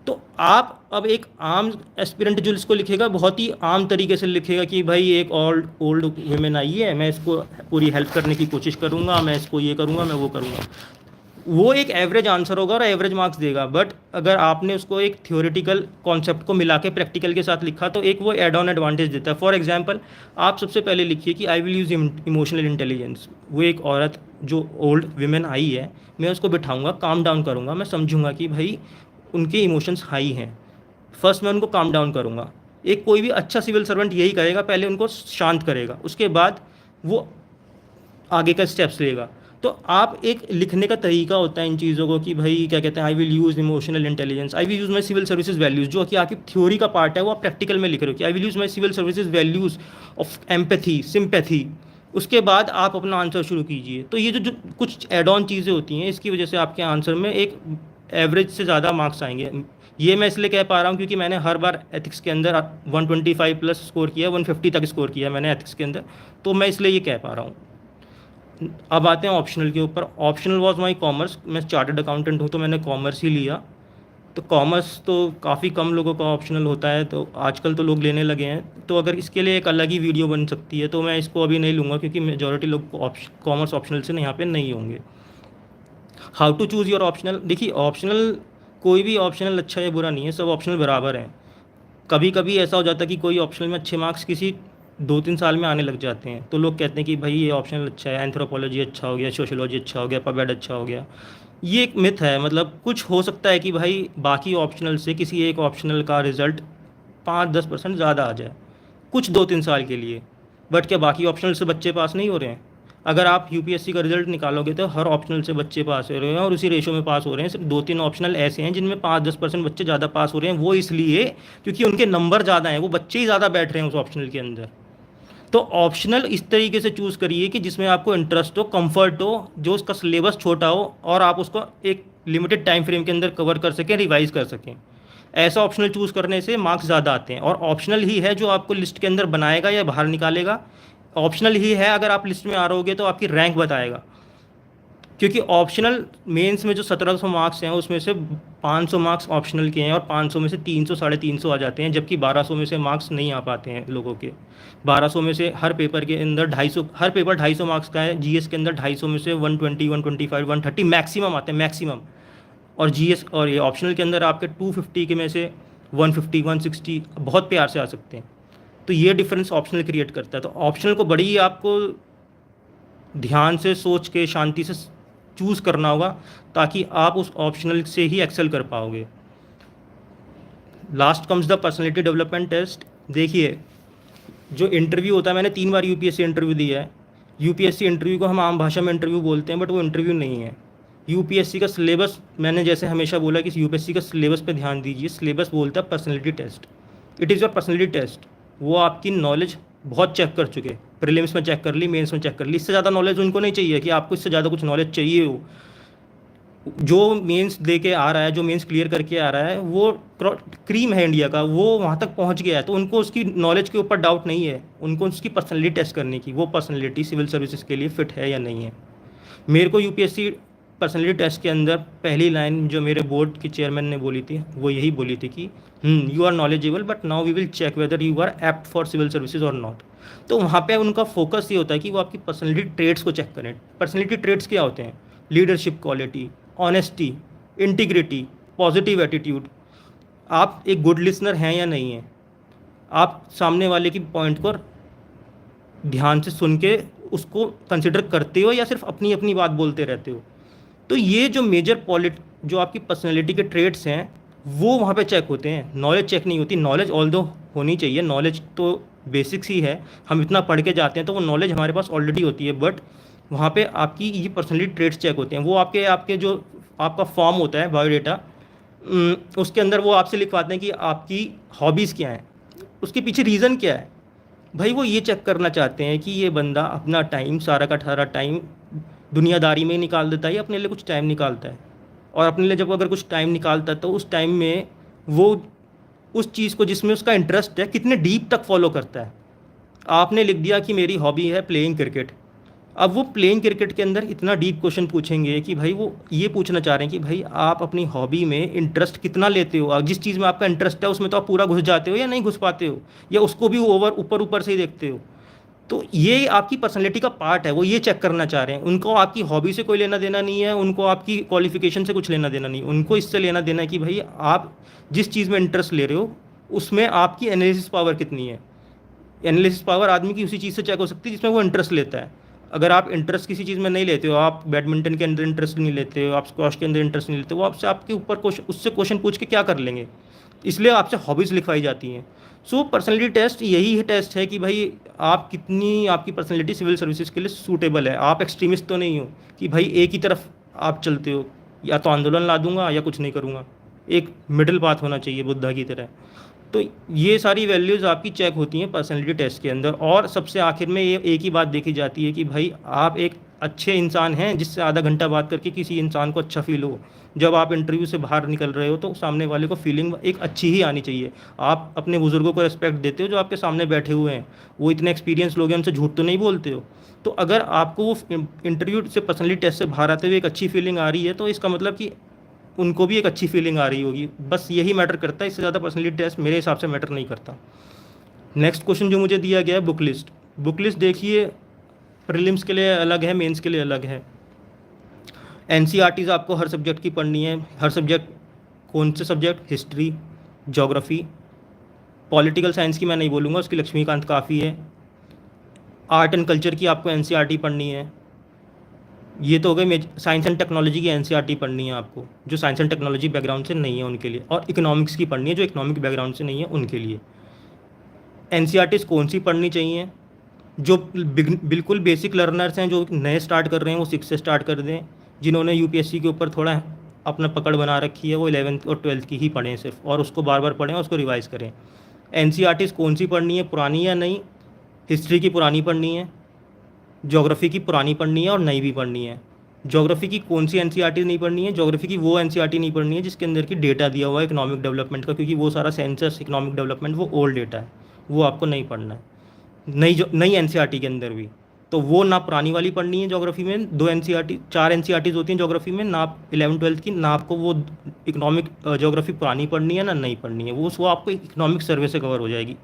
तो आप अब एक आम एस्पिरेंट जो इसको लिखेगा, बहुत ही आम तरीके से लिखेगा कि भाई एक ओल्ड वीमेन आई है, मैं इसको पूरी हेल्प करने की कोशिश करूँगा, मैं इसको ये करूँगा, मैं वो करूँगा। वो एक एवरेज आंसर होगा और एवरेज मार्क्स देगा। बट अगर आपने उसको एक थ्योरेटिकल कॉन्सेप्ट को मिला के प्रैक्टिकल के साथ लिखा तो एक वो एड ऑन एडवांटेज देता है। फॉर एग्जांपल, आप सबसे पहले लिखिए कि I will use emotional intelligence. वो एक औरत जो ओल्ड विमेन आई है, मैं उसको बिठाऊंगा, काम डाउन करूँगा, मैं समझूंगा कि भाई उनके इमोशंस हाई हैं। फर्स्ट मैं उनको काम डाउन करूँगा। एक कोई भी अच्छा सिविल सर्वेंट यही करेगा, पहले उनको शांत करेगा, उसके बाद वो आगे का स्टेप्स लेगा। तो आप एक लिखने का तरीका होता है इन चीज़ों को कि भाई क्या कहते हैं, I will use emotional intelligence, I will use my civil services values, जो कि आपकी थ्योरी का पार्ट है वो आप प्रैक्टिकल में लिख रहे हो कि I will use my civil services values of empathy, sympathy. उसके बाद आप अपना आंसर शुरू कीजिए। तो ये जो कुछ एड ऑन चीज़ें होती हैं, इसकी वजह से आपके आंसर में एक एवरेज से ज़्यादा मार्क्स आएंगे। ये मैं इसलिए कह पा रहा हूँ क्योंकि मैंने हर बार एथिक्स के अंदर 125 प्लस स्कोर किया, 150 तक स्कोर किया मैंने एथिक्स के अंदर, तो मैं इसलिए ये कह पा रहा हूँ। अब आते हैं ऑप्शनल के ऊपर। Optional was my commerce. मैं चार्टर्ड अकाउंटेंट हूँ तो मैंने कॉमर्स ही लिया। तो कॉमर्स तो काफ़ी कम लोगों का ऑप्शनल होता है, तो आजकल तो लोग लेने लगे हैं। तो अगर इसके लिए एक अलग ही वीडियो बन सकती है, तो मैं इसको अभी नहीं लूँगा क्योंकि मेजॉरिटी लोग कॉमर्स ऑप्शनल से यहाँ पे नहीं होंगे। How to choose your optional. देखिए, ऑप्शनल कोई भी ऑप्शनल अच्छा या बुरा नहीं है, सब ऑप्शनल बराबर हैं। कभी कभी ऐसा हो जाता है कि कोई ऑप्शनल में अच्छे मार्क्स किसी 2-3 साल में आने लग जाते हैं, तो लोग कहते हैं कि भाई ये ऑप्शनल अच्छा है, एंथ्रोपोलॉजी अच्छा हो गया, सोशोलॉजी अच्छा हो गया, पबेड अच्छा हो गया। ये एक मिथ है, मतलब कुछ हो सकता है कि भाई बाकी ऑप्शनल से किसी एक ऑप्शनल का रिजल्ट 5-10% ज़्यादा आ जाए कुछ 2-3 साल के लिए, बट क्या बाकी ऑप्शनल से बच्चे पास नहीं हो रहे हैं? अगर आप यूपीएससी का रिजल्ट निकालोगे तो हर ऑप्शनल से बच्चे पास हो रहे हैं और उसी रेशो में पास हो रहे हैं। सिर्फ 2-3 ऑप्शनल ऐसे हैं जिनमें 5-10% बच्चे ज़्यादा पास हो रहे हैं, वो इसलिए क्योंकि उनके नंबर ज़्यादा हैं, वो बच्चे ही ज़्यादा बैठ रहे हैं उस ऑप्शनल के अंदर। तो ऑप्शनल इस तरीके से चूज़ करिए कि जिसमें आपको इंटरेस्ट हो, कंफर्ट हो, जो उसका सिलेबस छोटा हो और आप उसको एक लिमिटेड टाइम फ्रेम के अंदर कवर कर सकें, रिवाइज कर सकें। ऐसा ऑप्शनल चूज़ करने से मार्क्स ज़्यादा आते हैं, और ऑप्शनल ही है जो आपको लिस्ट के अंदर बनाएगा या बाहर निकालेगा। ऑप्शनल ही है अगर आप लिस्ट में आ रहोगे तो आपकी रैंक बताएगा, क्योंकि ऑप्शनल मेंस में जो 1700 मार्क्स हैं उसमें से 500 मार्क्स ऑप्शनल के हैं और 500 में से 300 350 आ जाते हैं, जबकि 1200 में से मार्क्स नहीं आ पाते हैं लोगों के। 1200 में से हर पेपर के अंदर 250, हर पेपर 250 मार्क्स का है। जीएस के अंदर 250 में से 120, 125, 130 मैक्सिमम आते हैं, मैक्सिमम। और जीएस और ये ऑप्शनल के अंदर आपके 250 के में से 150, 160 बहुत प्यार से आ सकते हैं। तो ये डिफरेंस ऑप्शनल क्रिएट करता है। तो ऑप्शनल को बड़ी आपको ध्यान से सोच के शांति से चूज़ करना होगा, ताकि आप उस ऑप्शनल से ही एक्सेल कर पाओगे। Last comes the personality development test. देखिए, जो इंटरव्यू होता है, मैंने 3 बार यूपीएससी इंटरव्यू दिया है। यूपीएससी इंटरव्यू को हम आम भाषा में इंटरव्यू बोलते हैं, बट वो इंटरव्यू नहीं है। यूपीएससी का सिलेबस, मैंने जैसे हमेशा बोला कि यूपीएससी का सिलेबस पे ध्यान दीजिए। सिलेबस बोलता है personality test, it is your personality test. वो आपकी नॉलेज बहुत चेक कर चुके, प्रीलिम्स में चेक कर ली, मेंस में चेक कर ली। इससे ज़्यादा नॉलेज उनको नहीं चाहिए कि आपको इससे ज़्यादा कुछ नॉलेज चाहिए हो। जो मेंस दे के आ रहा है, जो मेंस क्लियर करके आ रहा है, वो क्रीम है इंडिया का, वो वहाँ तक पहुँच गया है, तो उनको उसकी नॉलेज के ऊपर डाउट नहीं है। उनको उसकी पर्सनैलिटी टेस्ट करने की, वो पर्सनैलिटी सिविल सर्विसेज के लिए फिट है या नहीं है। मेरे को यूपीएससी पर्सनैलिटी टेस्ट के अंदर पहली लाइन जो मेरे बोर्ड के चेयरमैन ने बोली थी, वो यही बोली थी कि you are knowledgeable, but now we will check whether you are apt for civil services और नॉट। तो वहाँ पे उनका फोकस ये होता है कि वो आपकी पर्सनैलिटी ट्रेड्स को चेक करें। पर्सनैलिटी ट्रेड्स क्या होते हैं? Leadership quality, honesty, integrity, positive attitude. आप एक गुड लिसनर हैं या नहीं हैं? आप सामने वाले की पॉइंट को ध्यान से सुन के उसको कंसिडर करते हो या सिर्फ अपनी अपनी बात बोलते रहते हो? तो ये जो मेजर जो आपकी पर्सनैलिटी के ट्रेड्स हैं, वो वहाँ पे चेक होते हैं। नॉलेज चेक नहीं होती। नॉलेज ऑल्दो होनी चाहिए, नॉलेज तो बेसिक्स ही है, हम इतना पढ़ के जाते हैं तो वो नॉलेज हमारे पास ऑलरेडी होती है, बट वहाँ पे आपकी ये पर्सनैलिटी ट्रेड्स चेक होते हैं। वो आपके आपके जो आपका फॉर्म होता है बायोडेटा, उसके अंदर वो आपसे लिखवाते हैं कि आपकी हॉबीज़ क्या हैं, उसके पीछे रीज़न क्या है। भाई वो ये चेक करना चाहते हैं कि ये बंदा अपना टाइम, सारा का सारा टाइम दुनियादारी में निकाल देता है या अपने लिए कुछ टाइम निकालता है। और अपने लिए जब अगर कुछ टाइम निकालता है तो उस टाइम में वो उस चीज़ को जिसमें उसका इंटरेस्ट है कितने डीप तक फॉलो करता है। आपने लिख दिया कि मेरी हॉबी है प्लेइंग क्रिकेट, अब वो प्लेइंग क्रिकेट के अंदर इतना डीप क्वेश्चन पूछेंगे कि भाई वो ये पूछना चाह रहे हैं कि भाई आप अपनी हॉबी में इंटरेस्ट कितना लेते हो। जिस चीज़ में आपका इंटरेस्ट है उसमें तो आप पूरा घुस जाते हो या नहीं घुस पाते हो, या उसको भी ऊपर ऊपर से ही देखते हो। तो ये आपकी पर्सनैलिटी का पार्ट है, वो ये चेक करना चाह रहे हैं। उनको आपकी हॉबी से कोई लेना देना नहीं है, उनको आपकी क्वालिफिकेशन से कुछ लेना देना नहीं, उनको इससे लेना देना है कि भाई आप जिस चीज़ में इंटरेस्ट ले रहे हो उसमें आपकी एनालिसिस पावर कितनी है। एनालिसिस पावर आदमी की उसी चीज़ से चेक हो सकती है जिसमें वो इंटरेस्ट लेता है। अगर आप इंटरेस्ट किसी चीज़ में नहीं लेते हो, आप बैडमिंटन के अंदर इंटरेस्ट नहीं लेते हो, आप स्क्वॉश के अंदर इंटरेस्ट नहीं लेते हो, वो आपसे आपके ऊपर उससे क्वेश्चन पूछ के क्या कर लेंगे। इसलिए आपसे हॉबीज़ लिखवाई जाती हैं। सो पर्सनैलिटी टेस्ट यही है, टेस्ट है कि भाई आप कितनी, आपकी पर्सनैलिटी सिविल सर्विसेज के लिए सूटेबल है। आप एक्सट्रीमिस्ट तो नहीं हो कि भाई एक ही तरफ आप चलते हो, या तो आंदोलन ला दूंगा या कुछ नहीं करूँगा। एक मिडिल पाथ होना चाहिए बुद्धा की तरह। तो ये सारी वैल्यूज़ आपकी चेक होती हैं पर्सनैलिटी टेस्ट के अंदर। और सबसे आखिर में ये एक ही बात देखी जाती है कि भाई आप एक अच्छे इंसान हैं, जिससे आधा घंटा बात करके किसी इंसान को अच्छा फील हो। जब आप इंटरव्यू से बाहर निकल रहे हो तो सामने वाले को फीलिंग एक अच्छी ही आनी चाहिए। आप अपने बुज़ुर्गों को रिस्पेक्ट देते हो जो आपके सामने बैठे हुए हैं, वो इतने एक्सपीरियंस लोग हैं, उनसे झूठ तो नहीं बोलते हो। तो अगर आपको वो इंटरव्यू से पर्सनैलिटी टेस्ट से बाहर आते हुए एक अच्छी फीलिंग आ रही है, तो इसका मतलब कि उनको भी एक अच्छी फीलिंग आ रही होगी। बस यही मैटर करता है, इससे ज़्यादा पर्सनैलिटी टेस्ट मेरे हिसाब से मैटर नहीं करता। नेक्स्ट क्वेश्चन जो मुझे दिया गया है, बुक लिस्ट। बुक लिस्ट देखिए, प्रीलिम्स के लिए अलग है, मेंस के लिए अलग है। एनसीईआरटीज़ आपको हर सब्जेक्ट की पढ़नी है। हर सब्जेक्ट, कौन से subject? History, geography, political science की मैं नहीं बोलूँगा, उसकी लक्ष्मीकांत काफ़ी है। आर्ट एंड कल्चर की आपको एनसीईआरटी पढ़नी है। ये तो हो गई साइंस एंड टेक्नोलॉजी की एनसीईआरटी पढ़नी है आपको, जो साइंस एंड टेक्नोलॉजी बैकग्राउंड से नहीं है उनके लिए, और इकोनॉमिक्स की पढ़नी है जो इकोनॉमिक बैकग्राउंड से नहीं है उनके लिए। एनसीईआरटीज़ कौन सी पढ़नी चाहिए? जो बिल्कुल बेसिक लर्नर्स हैं, जो नए स्टार्ट कर रहे हैं, वो 6 से स्टार्ट कर दें। जिन्होंने यूपीएससी के ऊपर थोड़ा अपना पकड़ बना रखी है, वो 11th और 12th की ही पढ़ें सिर्फ, और उसको बार बार पढ़ें और उसको रिवाइज़ करें। एनसीईआरटीज़ कौन सी पढ़नी है, पुरानी या नई? हिस्ट्री की पुरानी पढ़नी है, ज्योग्राफी की पुरानी पढ़नी है और नई भी पढ़नी है। ज्योग्राफी की कौन सी एनसीईआरटी नहीं पढ़नी है? ज्योग्राफी की वो एनसीईआरटी नहीं पढ़नी है जिसके अंदर की डेटा दिया हुआ है इकोनॉमिक डेवलपमेंट का, क्योंकि वो सारा सेंसस इकोनॉमिक डेवलपमेंट वो ओल्ड डेटा है, वो आपको नहीं पढ़ना है। नई एनसीईआरटी के अंदर भी तो वो ना पुरानी वाली पढ़नी है। ज्योग्राफी में 2 एनसीईआरटी 4 एनसीईआरटीज़ होती हैं ज्योग्राफी में, ना 11 12 की, ना आपको वो इकोनॉमिक ज्योग्राफी पुरानी पढ़नी है ना नई पढ़नी है, वो आपको इकोनॉमिक सर्वे से कवर हो जाएगी।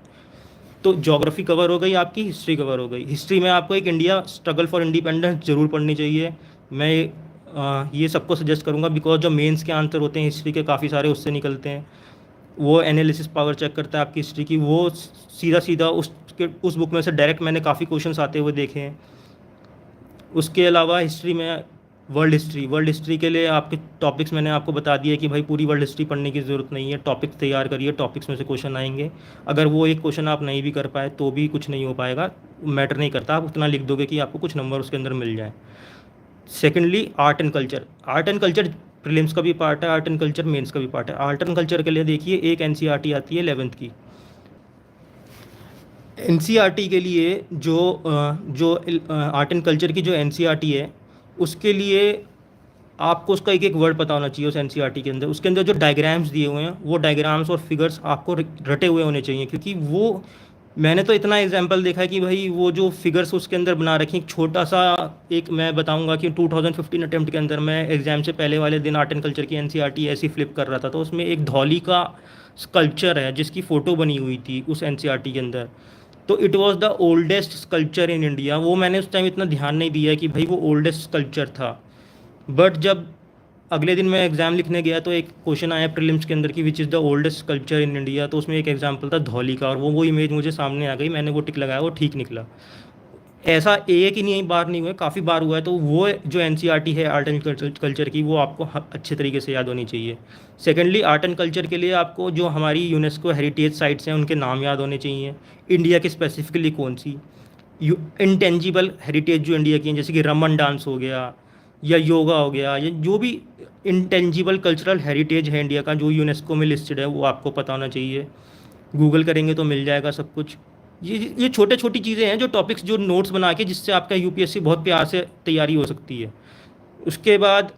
तो ज्योग्राफी कवर हो गई आपकी, हिस्ट्री कवर हो गई। हिस्ट्री में आपको एक इंडिया स्ट्रगल फॉर इंडिपेंडेंस ज़रूर पढ़नी चाहिए। मैं ये सबको सजेस्ट करूँगा, बिकॉज जो मेंस के आंसर होते हैं हिस्ट्री के काफ़ी सारे उससे निकलते हैं। वो एनालिसिस पावर चेक करता है आपकी हिस्ट्री की, वो सीधा सीधा उस बुक में से डायरेक्ट मैंने काफ़ी क्वेश्चंस आते हुए देखे हैं। उसके अलावा हिस्ट्री में वर्ल्ड हिस्ट्री के लिए आपके टॉपिक्स मैंने आपको बता दिया कि भाई पूरी वर्ल्ड हिस्ट्री पढ़ने की ज़रूरत नहीं है, टॉपिक्स तैयार करिए, टॉपिक्स में से क्वेश्चन आएंगे। अगर वो एक क्वेश्चन आप नहीं भी कर पाए तो भी कुछ नहीं हो पाएगा, मैटर नहीं करता, आप उतना लिख दोगे कि आपको कुछ नंबर उसके अंदर मिल जाए। Secondly art and culture prelims का भी पार्ट है, आर्ट एंड कल्चर मेंस का भी पार्ट है। आर्ट एंड कल्चर के लिए देखिए एक एनसीईआरटी आती है 11th की। एनसीईआरटी के लिए जो आर्ट एंड कल्चर की जो एनसीईआरटी है उसके लिए आपको उसका एक एक वर्ड पता होना चाहिए उस एनसीईआरटी के अंदर। उसके अंदर जो डायग्राम्स दिए हुए हैं वो डायग्राम्स और फिगर्स आपको रटे हुए होने चाहिए, क्योंकि वो मैंने तो इतना एग्जाम्पल देखा है कि भाई वो जो फिगर्स उसके अंदर बना रखी, एक छोटा सा एक मैं बताऊंगा कि 2015 अटेम्प्ट के अंदर मैं एग्ज़ाम से पहले वाले दिन आर्ट एंड कल्चर की एनसीईआरटी ऐसी फ्लिप कर रहा था, तो उसमें एक धौली का स्कल्पचर है जिसकी फ़ोटो बनी हुई थी उस एनसीईआरटी के अंदर। तो it was the oldest sculpture in India. वो मैंने उस टाइम इतना ध्यान नहीं दिया कि भाई वो ओल्डेस्ट स्कल्पचर था, बट जब अगले दिन मैं एग्ज़ाम लिखने गया तो एक क्वेश्चन आया प्रीलिम्स के अंदर की which is the oldest sculpture in India, तो उसमें एक एग्जांपल था धौली का, और वो इमेज मुझे सामने आ गई, मैंने वो टिक लगाया, वो ठीक निकला। ऐसा एक ही नहीं बार नहीं हुआ, काफ़ी बार हुआ है। तो वो जो एनसीईआरटी है आर्ट एंड कल्चर की, वो आपको अच्छे तरीके से याद होनी चाहिए। सेकेंडली आर्ट एंड कल्चर के लिए आपको जो हमारी यूनेस्को हेरिटेज साइट्स हैं उनके नाम याद होने चाहिए, इंडिया की स्पेसिफिकली कौन सी इंटेंजिबल हेरिटेज जो इंडिया की हैं, जैसे कि रमन डांस हो गया या योगा हो गया, या जो भी इंटेंजिबल कल्चरल हेरिटेज है इंडिया का जो यूनेस्को में लिस्टेड है, वो आपको पता होना चाहिए। गूगल करेंगे तो मिल जाएगा सब कुछ। ये छोटे छोटी चीज़ें हैं जो टॉपिक्स जो नोट्स बना के जिससे आपका यूपीएससी बहुत प्यार से तैयारी हो सकती है। उसके बाद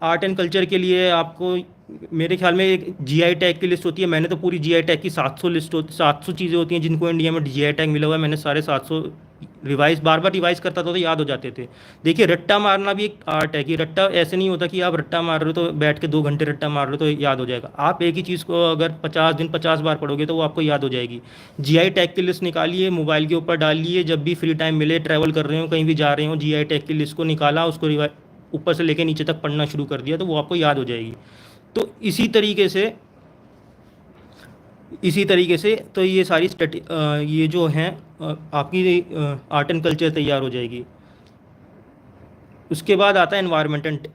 आर्ट एंड कल्चर के लिए आपको मेरे ख्याल में एक जीआई टैग की लिस्ट होती है। मैंने तो पूरी जीआई टैग की 700 चीज़ें होती हैं जिनको इंडिया में जीआई टैग मिला हुआ है, मैंने सारे 700 बार बार रिवाइज करता था तो याद हो जाते थे। देखिए रट्टा मारना भी एक आर्ट है, कि रट्टा ऐसे नहीं होता कि आप रट्टा मार रहे हो तो बैठ के 2 घंटे रट्टा मार रहे हो तो याद हो जाएगा। आप एक ही चीज़ को अगर 50 दिन 50 बार पढ़ोगे तो वो आपको याद हो जाएगी। जीआई टैग की लिस्ट निकालिए, मोबाइल के ऊपर डालिए, जब भी फ्री टाइम मिले, ट्रैवल कर रहे हो, कहीं भी जा रहे हो, जीआई टैग की लिस्ट को निकाला, उसको ऊपर से लेके नीचे तक पढ़ना शुरू कर दिया तो वो आपको याद हो जाएगी। तो इसी तरीके से तो ये सारी ये जो हैं आपकी आर्ट एंड कल्चर तैयार हो जाएगी। उसके बाद आता है एनवायरनमेंट एंड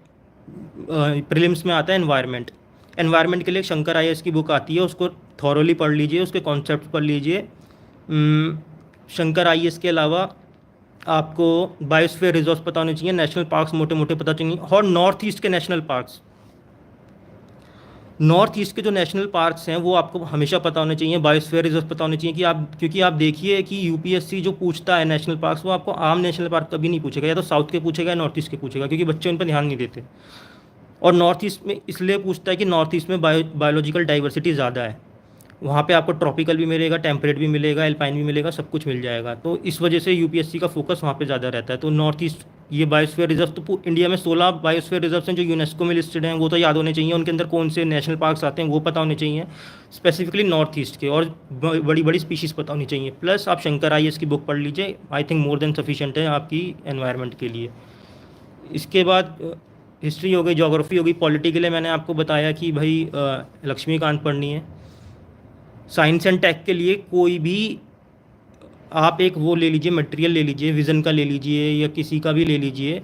प्रीलिम्स में आता है एनवायरनमेंट के लिए शंकर आईएएस की बुक आती है, उसको थॉरोली पढ़ लीजिए, उसके कॉन्सेप्ट पढ़ लीजिए। शंकर आईएएस के अलावा आपको बायोस्फीयर रिजर्व्स पता होने चाहिए, नेशनल पार्क्स मोटे मोटे पता चाहिए, और नॉर्थ ईस्ट के नेशनल पार्क्स हैं वो आपको हमेशा पता होने चाहिए। बायोस्फीयर रिजर्व पता होने चाहिए, क्योंकि आप देखिए कि यूपीएससी जो पूछता है नेशनल पार्क्स, वो आपको आम नेशनल पार्क कभी नहीं पूछेगा, या तो साउथ के पूछेगा या नॉर्थ ईस्ट के पूछेगा, क्योंकि बच्चे उन पर ध्यान नहीं देते। और नॉर्थ ईस्ट में इसलिए पूछता है कि नॉर्थ ईस्ट में बायोलॉजिकल डाइवर्सिटी ज़्यादा है, वहाँ पे आपको ट्रॉपिकल भी मिलेगा, टेम्परेट भी मिलेगा, एल्पाइन भी मिलेगा, सब कुछ मिल जाएगा। तो इस वजह से यूपीएससी का फोकस वहाँ पे ज़्यादा रहता है। तो नॉर्थ ईस्ट ये बायोस्फीयर रिजर्व, तो इंडिया में 16 बायोस्फीयर रिजर्व्स हैं जो यूनेस्को में लिस्टेड हैं, वो तो याद होने चाहिए। उनके अंदर कौन से नेशनल पार्क्स आते हैं वो पता होने चाहिए, स्पेसिफिकली नॉर्थ ईस्ट के, और बड़ी बड़ी स्पीशीज़ पता होनी चाहिए। प्लस आप शंकर आईएएस की बुक पढ़ लीजिए, I think more than sufficient है आपकी एनवायरनमेंट के लिए। इसके बाद हिस्ट्री हो गई, ज्योग्राफी हो गई। पॉलिटी के लिए मैंने आपको बताया कि भाई लक्ष्मीकांत पढ़नी है। साइंस एंड टेक के लिए कोई भी आप एक वो ले लीजिए, मटेरियल ले लीजिए, विज़न का ले लीजिए या किसी का भी ले लीजिए,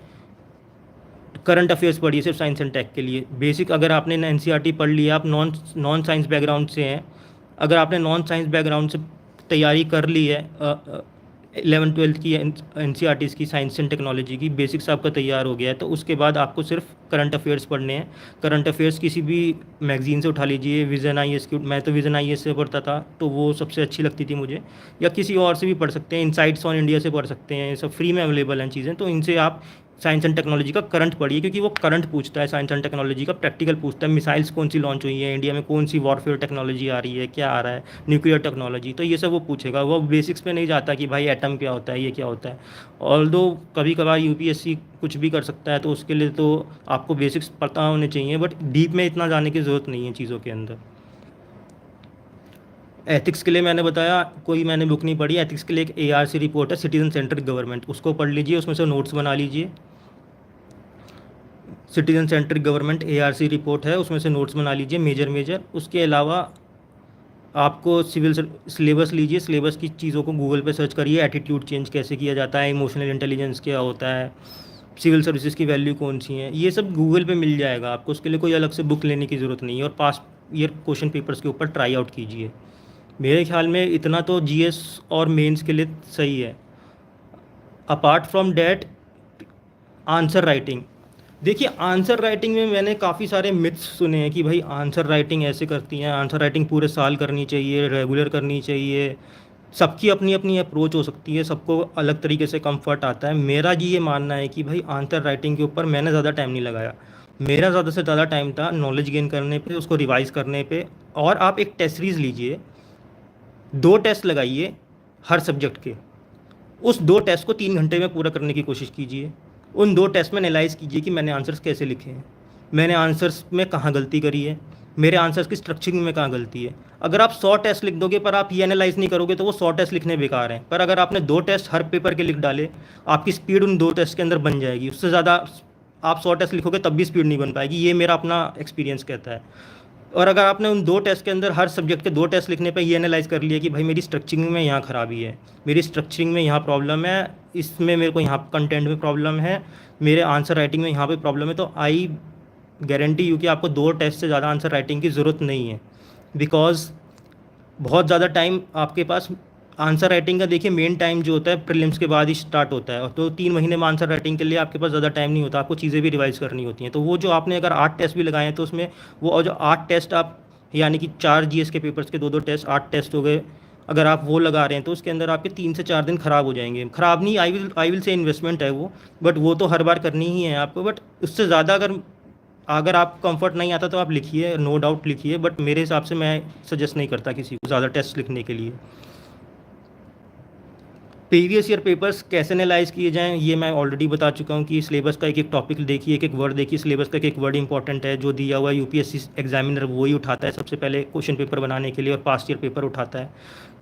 करंट अफेयर्स पढ़िए सिर्फ साइंस एंड टेक के लिए। बेसिक अगर आपने एनसीईआरटी पढ़ लिया, आप नॉन नॉन साइंस बैकग्राउंड से हैं, अगर आपने नॉन साइंस बैकग्राउंड से तैयारी कर ली है 11वीं 12वीं की एनसीईआरटीज़ की, साइंस एंड टेक्नोलॉजी की बेसिक्स आपका तैयार हो गया है, तो उसके बाद आपको सिर्फ करंट अफेयर्स पढ़ने हैं। करंट अफेयर्स किसी भी मैगजीन से उठा लीजिए, विज़न आईएएस की, मैं तो विज़न आईएएस से पढ़ता था तो वो सबसे अच्छी लगती थी मुझे, या किसी और से भी पढ़ सकते हैं, इनसाइट्स ऑन इंडिया से पढ़ सकते हैं, ये सब फ्री में अवेलेबल हैं चीज़ें, तो इनसे आप साइंस एंड टेक्नोलॉजी का करंट पढ़िए, क्योंकि वो करंट पूछता है, साइंस एंड टेक्नोलॉजी का प्रैक्टिकल पूछता है। मिसाइल्स कौन सी लॉन्च हुई है इंडिया में, कौन सी वॉरफेयर टेक्नोलॉजी आ रही है, क्या आ रहा है, न्यूक्लियर टेक्नोलॉजी, तो ये सब वो पूछेगा। वो बेसिक्स पे नहीं जाता कि भाई एटम क्या होता है, ये क्या होता है। ऑल्दो कभी कभार यूपीएससी कुछ भी कर सकता है, तो उसके लिए तो आपको बेसिक्स पता होने चाहिए, बट डीप में इतना जाने की ज़रूरत नहीं है चीज़ों के अंदर। एथिक्स के लिए मैंने बताया, कोई मैंने बुक नहीं पढ़ी। एथिक्स के लिए एक एआरसी रिपोर्ट है, सिटीजन सेंट्रिक गवर्नमेंट, उसको पढ़ लीजिए, उसमें से नोट्स बना लीजिए। Citizen centric government ARC report है, उसमें से नोट्स बना लीजिए मेजर मेजर। उसके अलावा आपको सिविल सिलेबस लीजिए, सिलेबस की चीज़ों को गूगल पे सर्च करिए, एटीट्यूड चेंज कैसे किया जाता है, इमोशनल इंटेलिजेंस क्या होता है, सिविल सर्विसेज की वैल्यू कौन सी है, ये सब गूगल पे मिल जाएगा आपको। उसके लिए कोई अलग से बुक लेने की ज़रूरत नहीं है। और पास्ट ईयर क्वेश्चन पेपर्स के ऊपर ट्राई आउट कीजिए। मेरे ख्याल में इतना तो जीएस और मेंस के लिए सही है। Apart from that, answer writing, देखिए आंसर राइटिंग में मैंने काफ़ी सारे मिथ्स सुने हैं कि भाई आंसर राइटिंग ऐसे करती हैं, आंसर राइटिंग पूरे साल करनी चाहिए, रेगुलर करनी चाहिए। सबकी अपनी अपनी अप्रोच हो सकती है, सबको अलग तरीके से कंफर्ट आता है। मेरा जी ये मानना है कि भाई आंसर राइटिंग के ऊपर मैंने ज़्यादा टाइम नहीं लगाया। मेरा ज़्यादा से ज़्यादा टाइम था नॉलेज गेन करने पे, उसको रिवाइज़ करने पे। और आप एक टेस्ट सीरीज़ लीजिए, 2 टेस्ट लगाइए हर सब्जेक्ट के, उस 2 टेस्ट को 3 घंटे में पूरा करने की कोशिश कीजिए। उन 2 टेस्ट में एनालाइज़ कीजिए कि मैंने आंसर्स कैसे लिखे हैं, मैंने आंसर्स में कहाँ गलती करी है, मेरे आंसर्स की स्ट्रक्चरिंग में कहाँ गलती है। अगर आप 100 टेस्ट लिख दोगे पर आप ये एनालाइज नहीं करोगे तो वो 100 टेस्ट लिखने बेकार हैं। पर अगर आपने 2 टेस्ट हर पेपर के लिख डाले, आपकी स्पीड उन 2 टेस्ट के अंदर बन जाएगी। उससे ज़्यादा आप 100 टेस्ट लिखोगे तब भी स्पीड नहीं बन पाएगी, ये मेरा अपना एक्सपीरियंस कहता है। और अगर आपने उन 2 टेस्ट के अंदर हर सब्जेक्ट के 2 टेस्ट लिखने पे ये एनालाइज कर लिया कि भाई मेरी स्ट्रक्चरिंग में यहाँ खराबी है, मेरी स्ट्रक्चरिंग में यहाँ प्रॉब्लम है, इसमें मेरे को यहाँ कंटेंट में प्रॉब्लम है, मेरे आंसर राइटिंग में यहाँ पे प्रॉब्लम है, तो आई गारंटी यू कि आपको 2 टेस्ट से ज़्यादा आंसर राइटिंग की ज़रूरत नहीं है। बिकॉज बहुत ज़्यादा टाइम आपके पास आंसर राइटिंग का, देखिए मेन टाइम जो होता है प्रीलिम्स के बाद ही स्टार्ट होता है, और तो 3 महीने में आंसर राइटिंग के लिए आपके पास ज़्यादा टाइम नहीं होता, आपको चीज़ें भी रिवाइज करनी होती हैं। तो वो जो आपने अगर 8 टेस्ट भी लगाए हैं तो उसमें वो, और जो 8 टेस्ट आप, यानी कि 4 जीएस के पेपर्स के 2-2 टेस्ट, 8 टेस्ट हो गए, अगर आप वो लगा रहे हैं तो उसके अंदर आपके 3 से 4 दिन ख़राब हो जाएंगे। ख़राब नहीं, आई विल से इन्वेस्टमेंट है वो, बट वो तो हर बार करनी ही है आपको। बट उससे ज़्यादा अगर अगर आप कंफर्ट नहीं आता तो आप लिखिए, नो डाउट लिखिए, बट मेरे हिसाब से मैं सजेस्ट नहीं करता किसी को ज़्यादा टेस्ट लिखने के लिए। प्रीवियस ईयर पेपर्स कैसे एनालाइज किए जाएं ये मैं ऑलरेडी बता चुका हूं कि सिलेबस का एक एक टॉपिक देखिए, एक एक वर्ड देखिए। सिलेबस का एक एक वर्ड इंपॉर्टेंट है, जो दिया हुआ है यूपीएससी एग्जामिनर वही उठाता है सबसे पहले क्वेश्चन पेपर बनाने के लिए, और पास्ट ईयर पेपर उठाता है।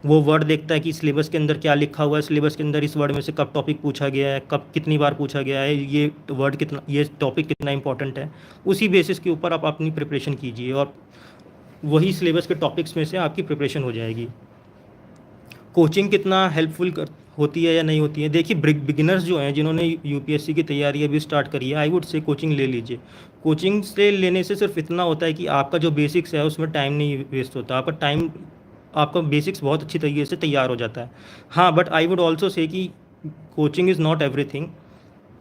वो वर्ड देखता है कि सिलेबस के अंदर क्या लिखा हुआ है, सिलेबस के अंदर इस वर्ड में से कब टॉपिक पूछा गया है, कब कितनी बार पूछा गया है, ये वर्ड कितना, ये टॉपिक कितना इंपॉर्टेंट है। उसी बेसिस के ऊपर आप अपनी प्रिपरेशन कीजिए, और वही सिलेबस के टॉपिक्स में से आपकी प्रिपरेशन हो जाएगी। कोचिंग कितना हेल्पफुल होती है या नहीं होती है, देखिए बिगिनर्स जो हैं जिन्होंने यूपीएससी की तैयारी अभी स्टार्ट करी है, आई वुड से कोचिंग ले लीजिए। कोचिंग से लेने से सिर्फ इतना होता है कि आपका जो बेसिक्स है उसमें टाइम नहीं वेस्ट होता, आपका टाइम, आपका बेसिक्स बहुत अच्छी तरीके से तैयार हो जाता है। हाँ, but I would also say कि coaching is not everything.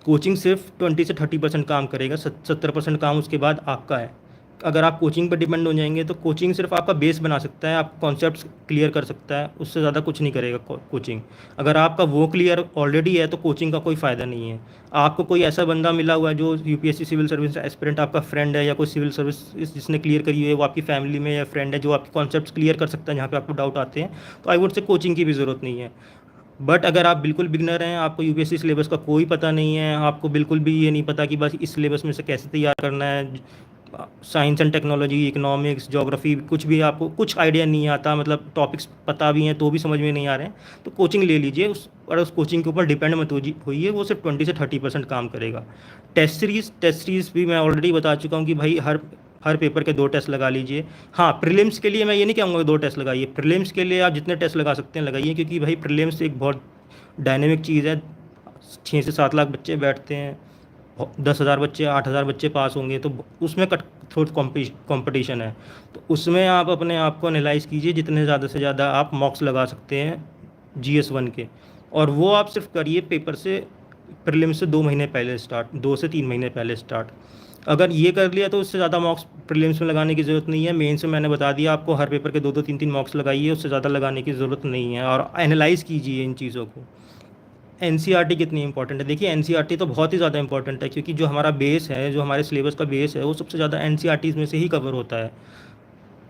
Coaching सिर्फ 20 से 30% काम करेगा, 70% काम उसके बाद आपका है। अगर आप कोचिंग पर डिपेंड हो जाएंगे तो कोचिंग सिर्फ आपका बेस बना सकता है, आप कॉन्सेप्ट्स क्लियर कर सकता है, उससे ज़्यादा कुछ नहीं करेगा कोचिंग। अगर आपका वो क्लियर ऑलरेडी है तो कोचिंग का कोई फ़ायदा नहीं है। आपको कोई ऐसा बंदा मिला हुआ है जो यूपीएससी सिविल सर्विस एस्पिरेंट आपका फ्रेंड है, या कोई सिविल सर्विस जिसने क्लियर करी हुई है, वो आपकी फैमिली में या फ्रेंड है जो आपके कॉन्सेप्ट्स क्लियर कर सकता है जहाँ पे आपको डाउट आते हैं, तो आई वुड से कोचिंग की भी ज़रूरत नहीं है। बट अगर आप बिल्कुल बिगनर हैं, आपको यूपीएससी सिलेबस का कोई पता नहीं है, आपको बिल्कुल भी ये नहीं पता कि बस इस सिलेबस में से कैसे तैयार करना है, science and technology, economics, geography, कुछ भी आपको कुछ आइडिया नहीं आता, मतलब टॉपिक्स पता भी हैं तो भी समझ में नहीं आ रहे हैं, तो कोचिंग ले लीजिए। उस कोचिंग के ऊपर डिपेंड मत होइए, वो सिर्फ 20 से 30% काम करेगा। टेस्ट सीरीज़ भी मैं ऑलरेडी बता चुका हूँ कि भाई हर पेपर के 2 टेस्ट लगा लीजिए। हाँ, प्रीलिम्स के लिए मैं ये नहीं कहूँगा 2 टेस्ट लगाइए, प्रीलिम्स के लिए आप जितने टेस्ट लगा सकते हैं लगाइए, क्योंकि भाई प्रीलिम्स एक बहुत डायनेमिक चीज़ है। 6 से 7 लाख बच्चे बैठते हैं, 10,000 बच्चे, 8,000 बच्चे पास होंगे, तो उसमें कट थोड़ा कंपटीशन है। तो उसमें आप अपने आप को एनालाइज़ कीजिए, जितने ज़्यादा से ज़्यादा आप मॉक्स लगा सकते हैं GS1 के, और वो आप सिर्फ करिए पेपर से प्रीलिम्स से 2 महीने पहले स्टार्ट, 2 से 3 महीने पहले स्टार्ट। अगर ये कर लिया तो उससे ज़्यादा मॉक्स प्रीलिम्स में लगाने की ज़रूरत नहीं है। मेंस में मैंने बता दिया आपको, हर पेपर के 2-2 3-3 मॉक्स लगाइए, उससे ज़्यादा लगाने की ज़रूरत नहीं है, और एनालाइज़ कीजिए इन चीज़ों को। एनसीईआरटी कितनी इंपॉर्टेंट है? देखिए एनसीईआरटी तो बहुत ही ज़्यादा इंपॉर्टेंट है, क्योंकि जो हमारा बेस है, जो हमारे सिलेबस का बेस है, वो सबसे ज़्यादा एनसीईआरटीज़ में से ही कवर होता है।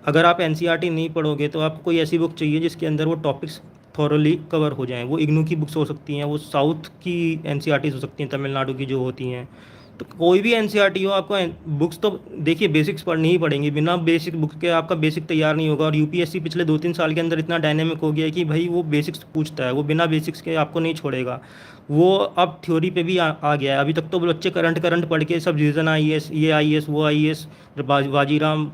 अगर आप एनसीईआरटी नहीं पढ़ोगे तो आपको कोई ऐसी बुक चाहिए जिसके अंदर वो टॉपिक्स थॉरली कवर हो जाएं। वो इग्नू की बुक्स हो सकती हैं, वो साउथ की एनसीईआरटीज़ हो सकती हैं, तमिलनाडु की जो होती हैं। तो कोई भी एनसीईआरटी हो, आपको बुक्स तो देखिए बेसिक्स पढ़नी ही पड़ेंगी। बिना बेसिक बुक के आपका बेसिक तैयार नहीं होगा। और यूपीएससी पिछले 2-3 साल के अंदर इतना डायनेमिक हो गया है कि भाई वो बेसिक्स पूछता है, वो बिना बेसिक्स के आपको नहीं छोड़ेगा। वो अब थ्योरी पे भी आ गया है। अभी तक तो बच्चे करंट करंट पढ़ के सब रीजन आईएएस, ये आईएएस, वो आईएएस, बाजीराम,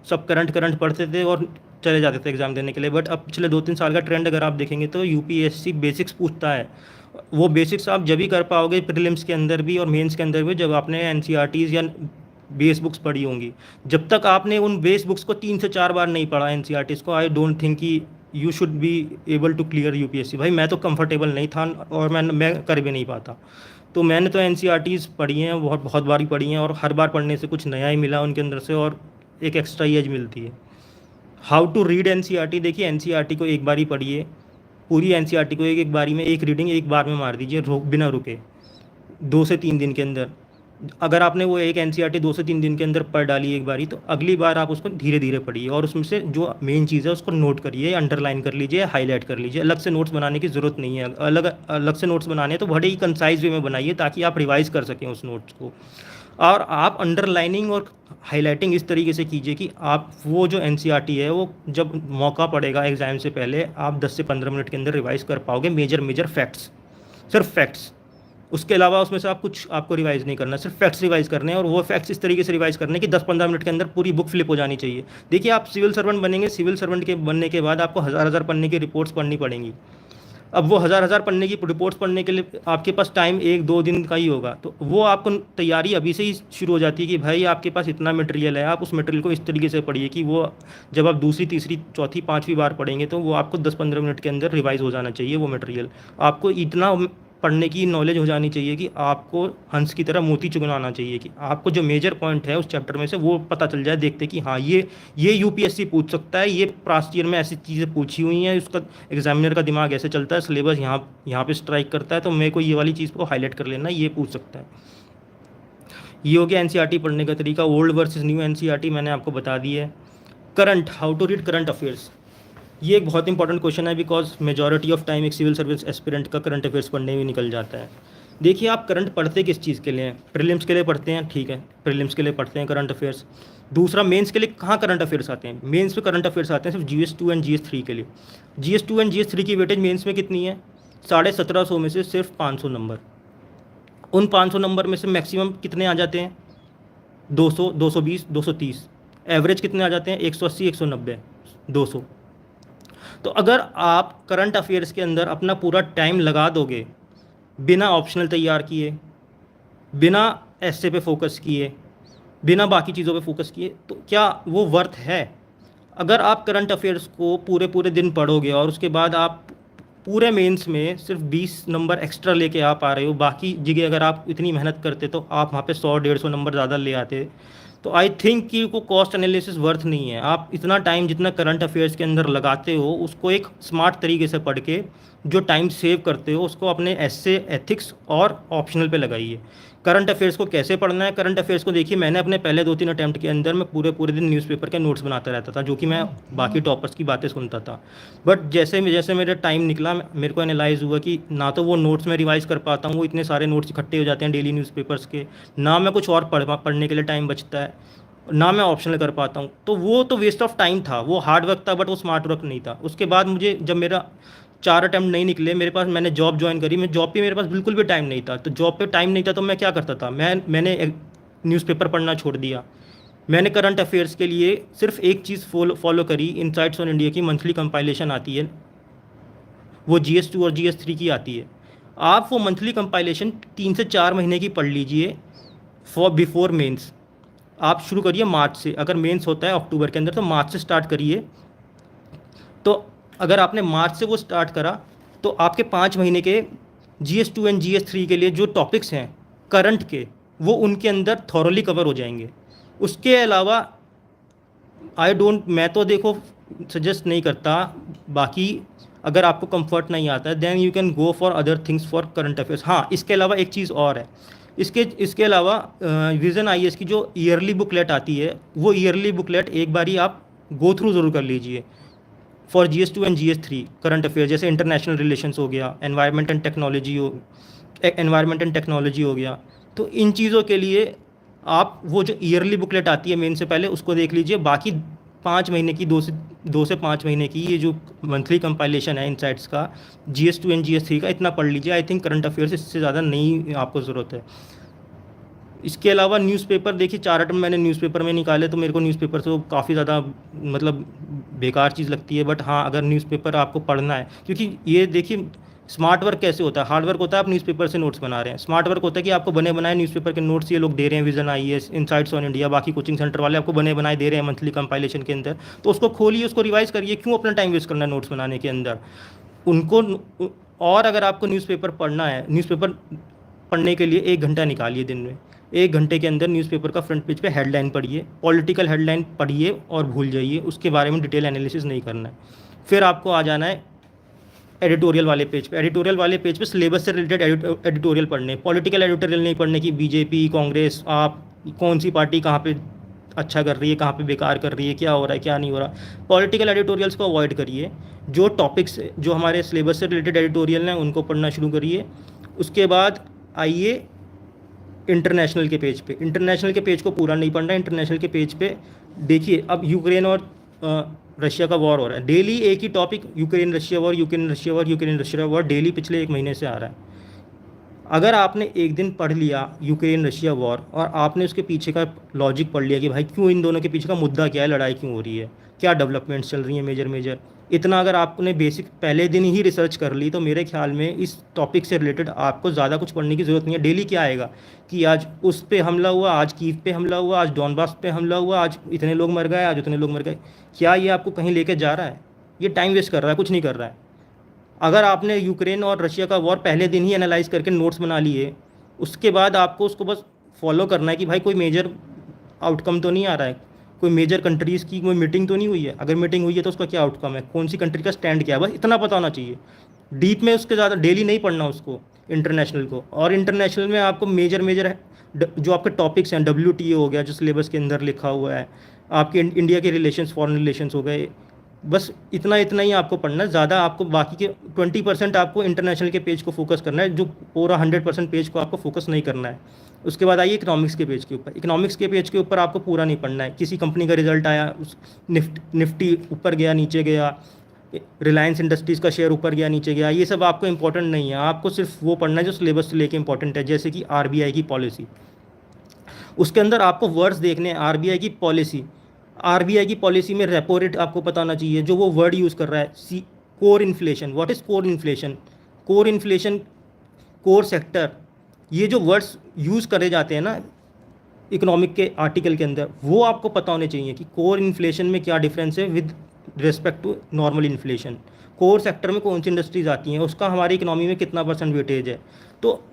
सब करंट करंट पढ़ते थे और चले जाते थे एग्ज़ाम देने के लिए। बट अब पिछले 2-3 साल का ट्रेंड अगर आप देखेंगे तो यूपीएससी बेसिक्स पूछता है। वो बेसिक्स आप जब ही कर पाओगे प्रीलिम्स के अंदर भी और मेंस के अंदर भी, जब आपने एनसीईआरटीज़ या बेस बुक्स पढ़ी होंगी। जब तक आपने उन बेस बुक्स को 3 से 4 बार नहीं पढ़ा एनसीईआरटीज़ को, आई डोंट थिंक कि you should be able to clear UPSC. भाई मैं तो कंफर्टेबल नहीं था, और मैं कर भी नहीं पाता। तो मैंने तो एनसीईआरटीज़ पढ़ी हैं, बहुत बहुत बार ही पढ़ी हैं, और हर बार पढ़ने से कुछ नया ही मिला उनके अंदर से, और एक एक्स्ट्रा एज मिलती है। How to read NCERT? देखिए एनसीईआरटी को एक बार ही पढ़िए, पूरी एनसीईआरटी को एक एक बारी में, एक रीडिंग एक बार में मार दीजिए, बिना रुके, 2 से 3 दिन के अंदर। अगर आपने वो एक एनसीईआरटी 2 से 3 दिन के अंदर पढ़ डाली एक बारी, तो अगली बार आप उसको धीरे धीरे पढ़िए, और उसमें से जो मेन चीज़ है उसको नोट करिए, अंडरलाइन कर लीजिए, हाईलाइट कर लीजिए। अलग से नोट्स बनाने की ज़रूरत नहीं है। अलग अलग से नोट्स बनाने हैं तो बड़े ही कंसाइज वे में बनाइए, ताकि आप रिवाइज़ कर सकें उस नोट्स को। और आप अंडरलाइनिंग और हाईलाइटिंग इस तरीके से कीजिए कि आप वो जो एनसीईआरटी है, वो जब मौका पड़ेगा एग्ज़ाम से पहले, आप 10 से 15 मिनट के अंदर रिवाइज़ कर पाओगे मेजर मेजर फैक्ट्स, सिर्फ फैक्ट्स। उसके अलावा उसमें से आप कुछ आपको रिवाइज़ नहीं करना, सिर्फ फैक्ट्स रिवाइज़ करने हैं, और वो फैक्ट्स इस तरीके से रिवाइज़ करने कि 10-15 मिनट के अंदर पूरी बुक फ्लिप हो जानी चाहिए। देखिए आप सिविल सर्वेंट बनेंगे, सिविल सर्वेंट के बनने के बाद आपको हज़ार हज़ार पन्ने की रिपोर्ट्स पढ़नी पड़ेंगी। अब वो हज़ार हज़ार पन्ने की रिपोर्ट्स पढ़ने के लिए आपके पास टाइम 1-2 दिन का ही होगा। तो वो आपको तैयारी अभी से ही शुरू हो जाती है कि भाई आपके पास इतना मटेरियल है, आप उस मटेरियल को इस तरीके से पढ़िए कि वो जब आप दूसरी, तीसरी, चौथी, पाँचवीं बार पढ़ेंगे तो वो आपको 10-15 मिनट के अंदर रिवाइज़ हो जाना चाहिए वो मटेरियल। आपको इतना पढ़ने की नॉलेज हो जानी चाहिए कि आपको हंस की तरह मोती चुगना आना चाहिए, कि आपको जो मेजर पॉइंट है उस चैप्टर में से वो पता चल जाए देखते कि हाँ ये यूपीएससी पूछ सकता है, ये पास्ट ईयर में ऐसी चीज़ें पूछी हुई हैं, उसका एग्जामिनर का दिमाग ऐसे चलता है, सिलेबस यहाँ पे स्ट्राइक करता है, तो मेरे को ये वाली चीज़ को हाईलाइट कर लेना, ये पूछ सकता है। ये हो गया एनसीईआरटी पढ़ने का तरीका। ओल्ड वर्सेस न्यू एनसीईआरटी मैंने आपको बता दी है। Current, how to read current affairs, ये एक बहुत इंपॉर्टेंट क्वेश्चन है, बिकॉज मेजॉरिटी ऑफ टाइम एक सिविल सर्विस एस्पिरेंट का करंट अफेयर्स पढ़ने में निकल जाता है। देखिए आप करंट पढ़ते किस चीज़ के लिए हैं? प्रीलिम्स के लिए पढ़ते हैं, ठीक है, प्रीलिम्स के लिए पढ़ते हैं करंट अफेयर्स। दूसरा, मेंस के लिए कहाँ करंट अफेयर्स आते हैं? मेंस में करंट अफेयर्स आते हैं सिर्फ GS2 एंड GS3 के लिए। GS2 एंड GS3 की वेटेज मेंस में कितनी है? 1750 में से सिर्फ 500 नंबर। उन 500 नंबर में से मैक्सिमम कितने आ जाते हैं? 200, 220, 230। एवरेज कितने आ जाते हैं? 180, 190, 200। तो अगर आप करंट अफेयर्स के अंदर अपना पूरा टाइम लगा दोगे, बिना ऑप्शनल तैयार किए, बिना ऐसे पे फोकस किए, बिना बाकी चीज़ों पे फोकस किए, तो क्या वो वर्थ है? अगर आप करंट अफेयर्स को पूरे पूरे दिन पढ़ोगे और उसके बाद आप पूरे मेंस में सिर्फ 20 नंबर एक्स्ट्रा लेके आ पा रहे हो, बाकी जगह अगर आप इतनी मेहनत करते तो आप वहाँ पे 100-150 नंबर ज़्यादा ले आते। तो आई थिंक कि वो कॉस्ट एनालिसिस वर्थ नहीं है। आप इतना टाइम जितना करंट अफेयर्स के अंदर लगाते हो, उसको एक स्मार्ट तरीके से पढ़ के जो टाइम सेव करते हो उसको अपने एसे, एथिक्स और ऑप्शनल पे लगाइए। करंट अफेयर्स को कैसे पढ़ना है? करंट अफेयर्स को देखिए, मैंने अपने पहले 2-3 अटैम्प्ट के अंदर मैं पूरे पूरे दिन न्यूज़पेपर के नोट्स बनाता रहता था, जो कि मैं बाकी टॉपर्स की बातें सुनता था। बट जैसे जैसे मेरा टाइम निकला, मेरे को एनालाइज़ हुआ कि ना तो वो नोट्स में रिवाइज़ कर पाता हूँ, वो इतने सारे नोट्स इकट्ठे हो जाते हैं डेली न्यूज़पेपर्स के, ना मैं कुछ और पढ़ने के लिए टाइम बचता है, ना मैं ऑप्शनल कर पाता हूँ। तो वो तो वेस्ट ऑफ टाइम था, वो हार्ड वर्क था, बट वो स्मार्ट वर्क नहीं था। उसके बाद मुझे जब मेरा 4 अटैम्प्ट नहीं निकले, मेरे पास, मैंने जॉब ज्वाइन करी, मैं जॉब पे मेरे पास बिल्कुल भी टाइम नहीं था। तो जॉब पे टाइम नहीं था तो मैं क्या करता था? मैंने न्यूज़पेपर पढ़ना छोड़ दिया, मैंने करंट अफेयर्स के लिए सिर्फ एक चीज़ फॉलो करी, इनसाइट्स ऑन इंडिया की मंथली कंपाइलेशन आती है, वो GS2 और GS3 की आती है। आप वो मंथली कंपाइलेशन 3 से 4 महीने की पढ़ लीजिए फॉर बिफोर मेंस। आप शुरू करिए मार्च से, अगर मेंस होता है अक्टूबर के अंदर तो मार्च से स्टार्ट करिए। तो अगर आपने मार्च से वो स्टार्ट करा तो आपके 5 महीने के GS2 एंड GS3 के लिए जो टॉपिक्स हैं करंट के, वो उनके अंदर थॉरली कवर हो जाएंगे। उसके अलावा आई डोंट, मैं तो देखो सजेस्ट नहीं करता, बाकी अगर आपको कंफर्ट नहीं आता है then you can go for other things for current affairs. हाँ, इसके अलावा एक चीज़ और है, इसके अलावा विज़न IAS की जो ईयरली बुकलेट आती है, वो ईयरली बुकलेट एक बारी आप गो थ्रू ज़रूर कर लीजिए for GS2 and GS3 current affair. जैसे इंटरनेशनल रिलेशंस हो गया, एनवायरनमेंट एंड टेक्नोलॉजी हो गया। तो इन चीज़ों के लिए आप वो जो ईयरली बुकलेट आती है मेन से पहले उसको देख लीजिए। बाकी 5 महीने की, 2 से 5 महीने की ये जो मंथली कंपाइलेशन है इनसाइट्स का, GS2 एंड GS3 का, इतना पढ़ लीजिए। आई थिंक करंट अफेयर्स इससे ज़्यादा नहीं आपको ज़रूरत है। इसके अलावा न्यूज़पेपर देखिए, 4 अटेम्प्ट मैंने न्यूज़पेपर में निकाले तो मेरे को न्यूज़पेपर से काफ़ी ज़्यादा मतलब बेकार चीज़ लगती है। बट हाँ, अगर न्यूज़पेपर आपको पढ़ना है, क्योंकि ये देखिए स्मार्ट वर्क कैसे होता है, हार्ड वर्क होता है आप न्यूज़पेपर से नोट्स बना रहे हैं, स्मार्ट वर्क होता है कि आपको बने बनाए न्यूज़पेपर के नोट्स ये लोग दे रहे हैं, vision IAS, insights on India, बाकी कोचिंग सेंटर वाले आपको बने बनाए दे रहे हैं मंथली कंपाइलेशन के अंदर। तो उसको खोलिए, उसको रिवाइज करिए, क्यों अपना टाइम वेस्ट करना है नोट्स बनाने के अंदर उनको। और अगर आपको न्यूज़पेपर पढ़ना है, न्यूज़पेपर पढ़ने के लिए 1 घंटा निकालिए दिन में। 1 घंटे के अंदर न्यूज़पेपर का फ्रंट पेज पे हेडलाइन पढ़िए, पॉलिटिकल हेडलाइन पढ़िए और भूल जाइए, उसके बारे में डिटेल एनालिसिस नहीं करना है। फिर आपको आ जाना है एडिटोरियल वाले पेज पे। एडिटोरियल वाले पेज पे सिलेबस से रिलेटेड एडिटोरियल पढ़ने, पॉलिटिकल एडिटोरियल नहीं पढ़ने की बीजेपी कांग्रेस, आप कौन सी पार्टी कहाँ पे अच्छा कर रही है, कहाँ पे बेकार कर रही है, क्या हो रहा है क्या नहीं हो रहा। पॉलिटिकल एडिटोरियल्स को अवॉइड करिए। जो टॉपिक्स जो हमारे सिलेबस से रिलेटेड एडिटोरियल हैं उनको पढ़ना शुरू करिए। उसके बाद आइए इंटरनेशनल के पेज पे। इंटरनेशनल के पेज को पूरा नहीं पढ़ना, इंटरनेशनल के पेज पे देखिए अब यूक्रेन और रशिया का वॉर हो रहा है, डेली एक ही topic, Ukraine Russia war, Ukraine Russia war, Ukraine Russia war, daily पिछले 1 महीने से आ रहा है। अगर आपने एक दिन पढ़ लिया यूक्रेन रशिया वॉर और आपने उसके पीछे का लॉजिक पढ़ लिया कि भाई क्यों इन दोनों के पीछे का मुद्दा क्या है, लड़ाई क्यों हो रही है, क्या डेवलपमेंट्स चल रही हैं मेजर मेजर, इतना अगर आपने बेसिक पहले दिन ही रिसर्च कर ली तो मेरे ख्याल में इस टॉपिक से रिलेटेड आपको ज़्यादा कुछ पढ़ने की ज़रूरत नहीं है। डेली क्या आएगा कि आज उस पे हमला हुआ, आज कीव पे हमला हुआ, आज डॉनबास पे हमला हुआ, आज इतने लोग मर गए, आज उतने लोग मर गए। क्या ये आपको कहीं लेके जा रहा है? ये टाइम वेस्ट कर रहा है, कुछ नहीं कर रहा है। अगर आपने यूक्रेन और रशिया का वॉर पहले दिन ही एनालाइज करके नोट्स बना लिए, उसके बाद आपको उसको बस फॉलो करना है कि भाई कोई मेजर आउटकम तो नहीं आ रहा है, कोई मेजर कंट्रीज़ की कोई मीटिंग तो नहीं हुई है, अगर मीटिंग हुई है तो उसका क्या आउटकम है, कौन सी कंट्री का स्टैंड क्या है, बस इतना पता होना चाहिए। डीप में उसके ज़्यादा डेली नहीं पढ़ना उसको, इंटरनेशनल को। और इंटरनेशनल में आपको मेजर मेजर जो आपके टॉपिक्स हैं, WTO हो गया जो सिलेबस के अंदर लिखा हुआ है, आपके इंडिया के रिलेशंस, फॉरेन रिलेशंस हो गए, बस इतना इतना ही आपको पढ़ना है। ज़्यादा आपको बाकी के 20% आपको इंटरनेशनल के पेज को फोकस करना है, जो पूरा 100% पेज को आपको फोकस नहीं करना है। उसके बाद आइए इकोनॉमिक्स के पेज के ऊपर। इकोनॉमिक्स के पेज के ऊपर आपको पूरा नहीं पढ़ना है। किसी कंपनी का रिजल्ट आया, उस निफ्टी ऊपर गया नीचे गया, रिलायंस इंडस्ट्रीज़ का शेयर ऊपर गया नीचे गया, ये सब आपको इंपॉर्टेंट नहीं है। आपको सिर्फ वो पढ़ना है जो सिलेबस से लेके इंपॉर्टेंट है, जैसे कि RBI की पॉलिसी। उसके अंदर आपको वर्ड्स देखने हैं। RBI की पॉलिसी में रेपो रेट आपको पता होना चाहिए, जो वो वर्ड यूज़ कर रहा है। Core inflation, what is core inflation, core inflation, core sector, ये जो वर्ड्स यूज़ करे जाते हैं ना इकोनॉमिक के आर्टिकल के अंदर, वो आपको पता होने चाहिए कि कोर इन्फ्लेशन में क्या डिफरेंस है with respect to normal inflation. Core sector में कौन सी इंडस्ट्रीज़ आती हैं, उसका हमारी इकोनॉमी में कितना % वेटेज है। तो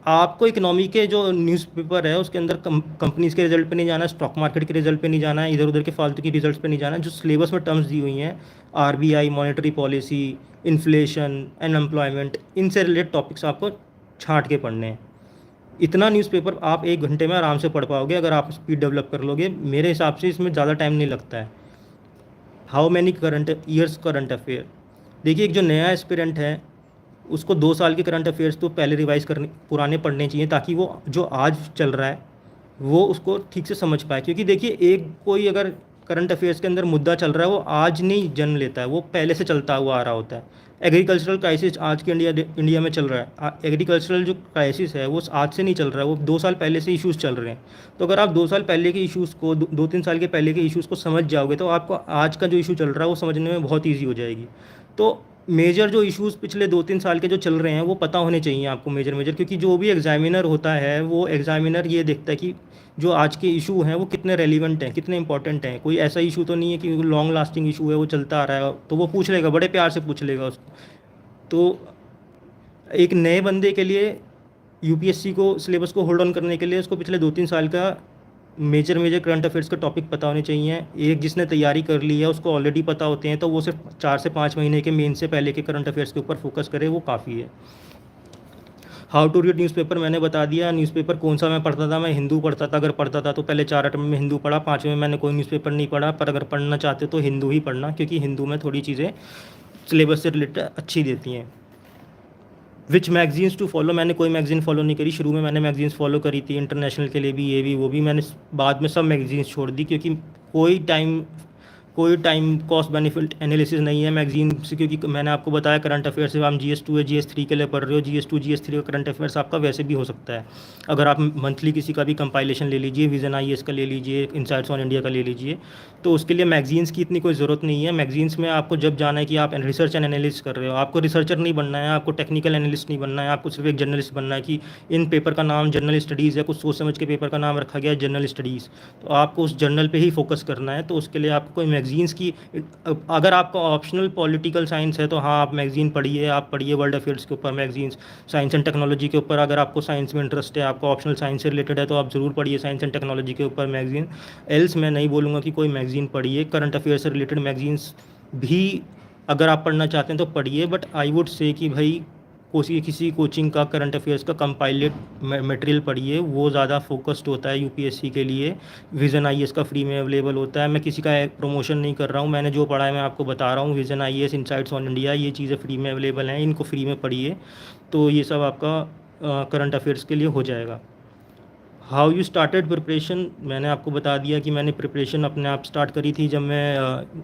आपको इकोनॉमी के जो न्यूज़पेपर है उसके अंदर कंपनीज़ के रिजल्ट पे नहीं जाना है, स्टॉक मार्केट के रिजल्ट पे नहीं जाना है, इधर उधर के फालतू की रिजल्ट्स पे नहीं जाना है। जो सिलेबस में टर्म्स दी हुई हैं, RBI, monetary policy, inflation, unemployment, इनसे रिलेटेड टॉपिक्स आपको छाँट के पढ़ने हैं। इतना न्यूज़पेपर आप 1 घंटे में आराम से पढ़ पाओगे अगर आप स्पीड डेवलप कर लोगे। मेरे हिसाब से इसमें ज़्यादा टाइम नहीं लगता है। हाउ मैनी करंट अफेयर, देखिए एक जो नया एस्पिरेंट है उसको 2 साल के करंट अफेयर्स तो पहले रिवाइज करने, पुराने पढ़ने चाहिए, ताकि वो जो आज चल रहा है वो उसको ठीक से समझ पाए। क्योंकि देखिए एक कोई अगर करंट अफेयर्स के अंदर मुद्दा चल रहा है वो आज नहीं जन्म लेता है, वो पहले से चलता हुआ आ रहा होता है। एग्रीकल्चरल क्राइसिस आज के इंडिया में चल रहा है। एग्रीकल्चरल जो क्राइसिस है वो आज से नहीं चल रहा है, वो 2 साल पहले से इश्यूज़ चल रहे हैं। तो अगर आप 2 साल पहले के इश्यूज़ को, 2-3 साल के पहले के इश्यूज़ को समझ जाओगे तो आपको आज का जो इशू चल रहा है वो समझने में बहुत ईजी हो जाएगी। तो मेजर जो इश्यूज़ पिछले 2-3 साल के जो चल रहे हैं वो पता होने चाहिए आपको, मेजर मेजर, क्योंकि जो भी एग्जामिनर होता है वो एग्जामिनर ये देखता है कि जो आज के इशू हैं वो कितने रेलिवेंट हैं, कितने इंपॉर्टेंट हैं। कोई ऐसा इशू तो नहीं है कि लॉन्ग लास्टिंग इशू है, वो चलता आ रहा है, तो वो पूछ लेगा, बड़े प्यार से पूछ लेगा उसको। तो एक नए बंदे के लिए यूपीएससी को सिलेबस को होल्ड ऑन करने के लिए उसको पिछले 2-3 साल का मेजर मेजर करंट अफेयर्स के टॉपिक पता होने चाहिए। एक जिसने तैयारी कर ली है उसको ऑलरेडी पता होते हैं, तो वो सिर्फ 4 से 5 महीने के मेन से पहले के करंट अफेयर्स के ऊपर फोकस करे, वो काफ़ी है। हाउ टू रीड न्यूज़पेपर मैंने बता दिया। न्यूज़पेपर कौन सा मैं पढ़ता था, मैं हिंदू पढ़ता था। अगर पढ़ता था तो पहले 4 अटेम्प्ट में हिंदू पढ़ा, 5वें में मैंने कोई न्यूज़पेपर नहीं पढ़ा। पर अगर पढ़ना चाहते हो तो हिंदू ही पढ़ना, क्योंकि हिंदू में थोड़ी चीज़ें सिलेबस से रिलेटेड अच्छी देती हैं। विच मैगजीन्स टू फॉलो, मैंने कोई मैगजीन फॉलो नहीं करी। शुरू में मैंने मैगजीन्स फॉलो करी थी, इंटरनेशनल के लिए भी, ये भी वो भी। मैंने बाद में सब मैगजीन्स छोड़ दी, क्योंकि कोई टाइम कॉस्ट बेनिफिट एनालिसिस नहीं है मैगजीन से। क्योंकि मैंने आपको बताया करंट अफेयर्स से हम GS2 या GS3 के लिए पढ़ रहे हो, GS2 GS3 का करंट अफेयर्स आपका वैसे भी हो सकता है। अगर आप मंथली किसी का भी कंपाइलेशन ले लीजिए, विजन IAS का ले लीजिए, इनसाइट्स ऑन इंडिया का ले लीजिए, तो उसके लिए मैगजीन्स की इतनी कोई ज़रूरत नहीं है। मैगजीन्स में आपको जब जाना है कि आप रिसर्च एंड एनालिसिस कर रहे हो, आपको रिसर्चर नहीं बनना है, आपको टेक्निकल एनालिस्ट नहीं बनना है, आपको सिर्फ एक जर्नलिस्ट बनना है कि इन पेपर का नाम जर्नल स्टडीज़ है, कुछ सोच समझ के पेपर का नाम रखा गया है जर्नल स्टडीज़, तो आपको उस जर्नल पे ही फोकस करना है। तो उसके लिए आपको कोई मैगजीन्स की, अगर आपका ऑप्शनल पॉलिटिकल साइंस है तो हाँ आप मैगजीन पढ़िए, आप पढ़िए वर्ल्ड अफेयर्स के ऊपर मैगजीन्स, साइंस एंड टेक्नोलॉजी के ऊपर। अगर आपको साइंस में इंटरेस्ट है, आपको ऑप्शनल साइंस से रिलेटेड है, तो आप ज़रूर पढ़िए साइंस एंड टेक्नोलॉजी के ऊपर मैगजीन। एल्स मैं नहीं बोलूँगा कि कोई मैगजीन पढ़िए। करंट अफेयर से रिलेटेड मैगजीन्स भी अगर आप पढ़ना चाहते हैं तो पढ़िए, बट आई वुड से कि भाई किसी कोचिंग का करंट अफेयर्स का कंपाइलेड मटेरियल पढ़िए, वो ज़्यादा फोकस्ड होता है यूपीएससी के लिए। विज़न IAS का फ्री में अवेलेबल होता है। मैं किसी का प्रमोशन नहीं कर रहा हूँ, मैंने जो पढ़ा है मैं आपको बता रहा हूँ। Vision IAS, insights on India, ये चीज़ें फ्री में अवेलेबल हैं, इनको फ्री में पढ़िए, तो ये सब आपका करंट अफेयर्स के लिए हो जाएगा। हाउ यू स्टार्टेड प्रिपरेशन, मैंने आपको बता दिया कि मैंने प्रिपरेशन अपने आप स्टार्ट करी थी जब मैं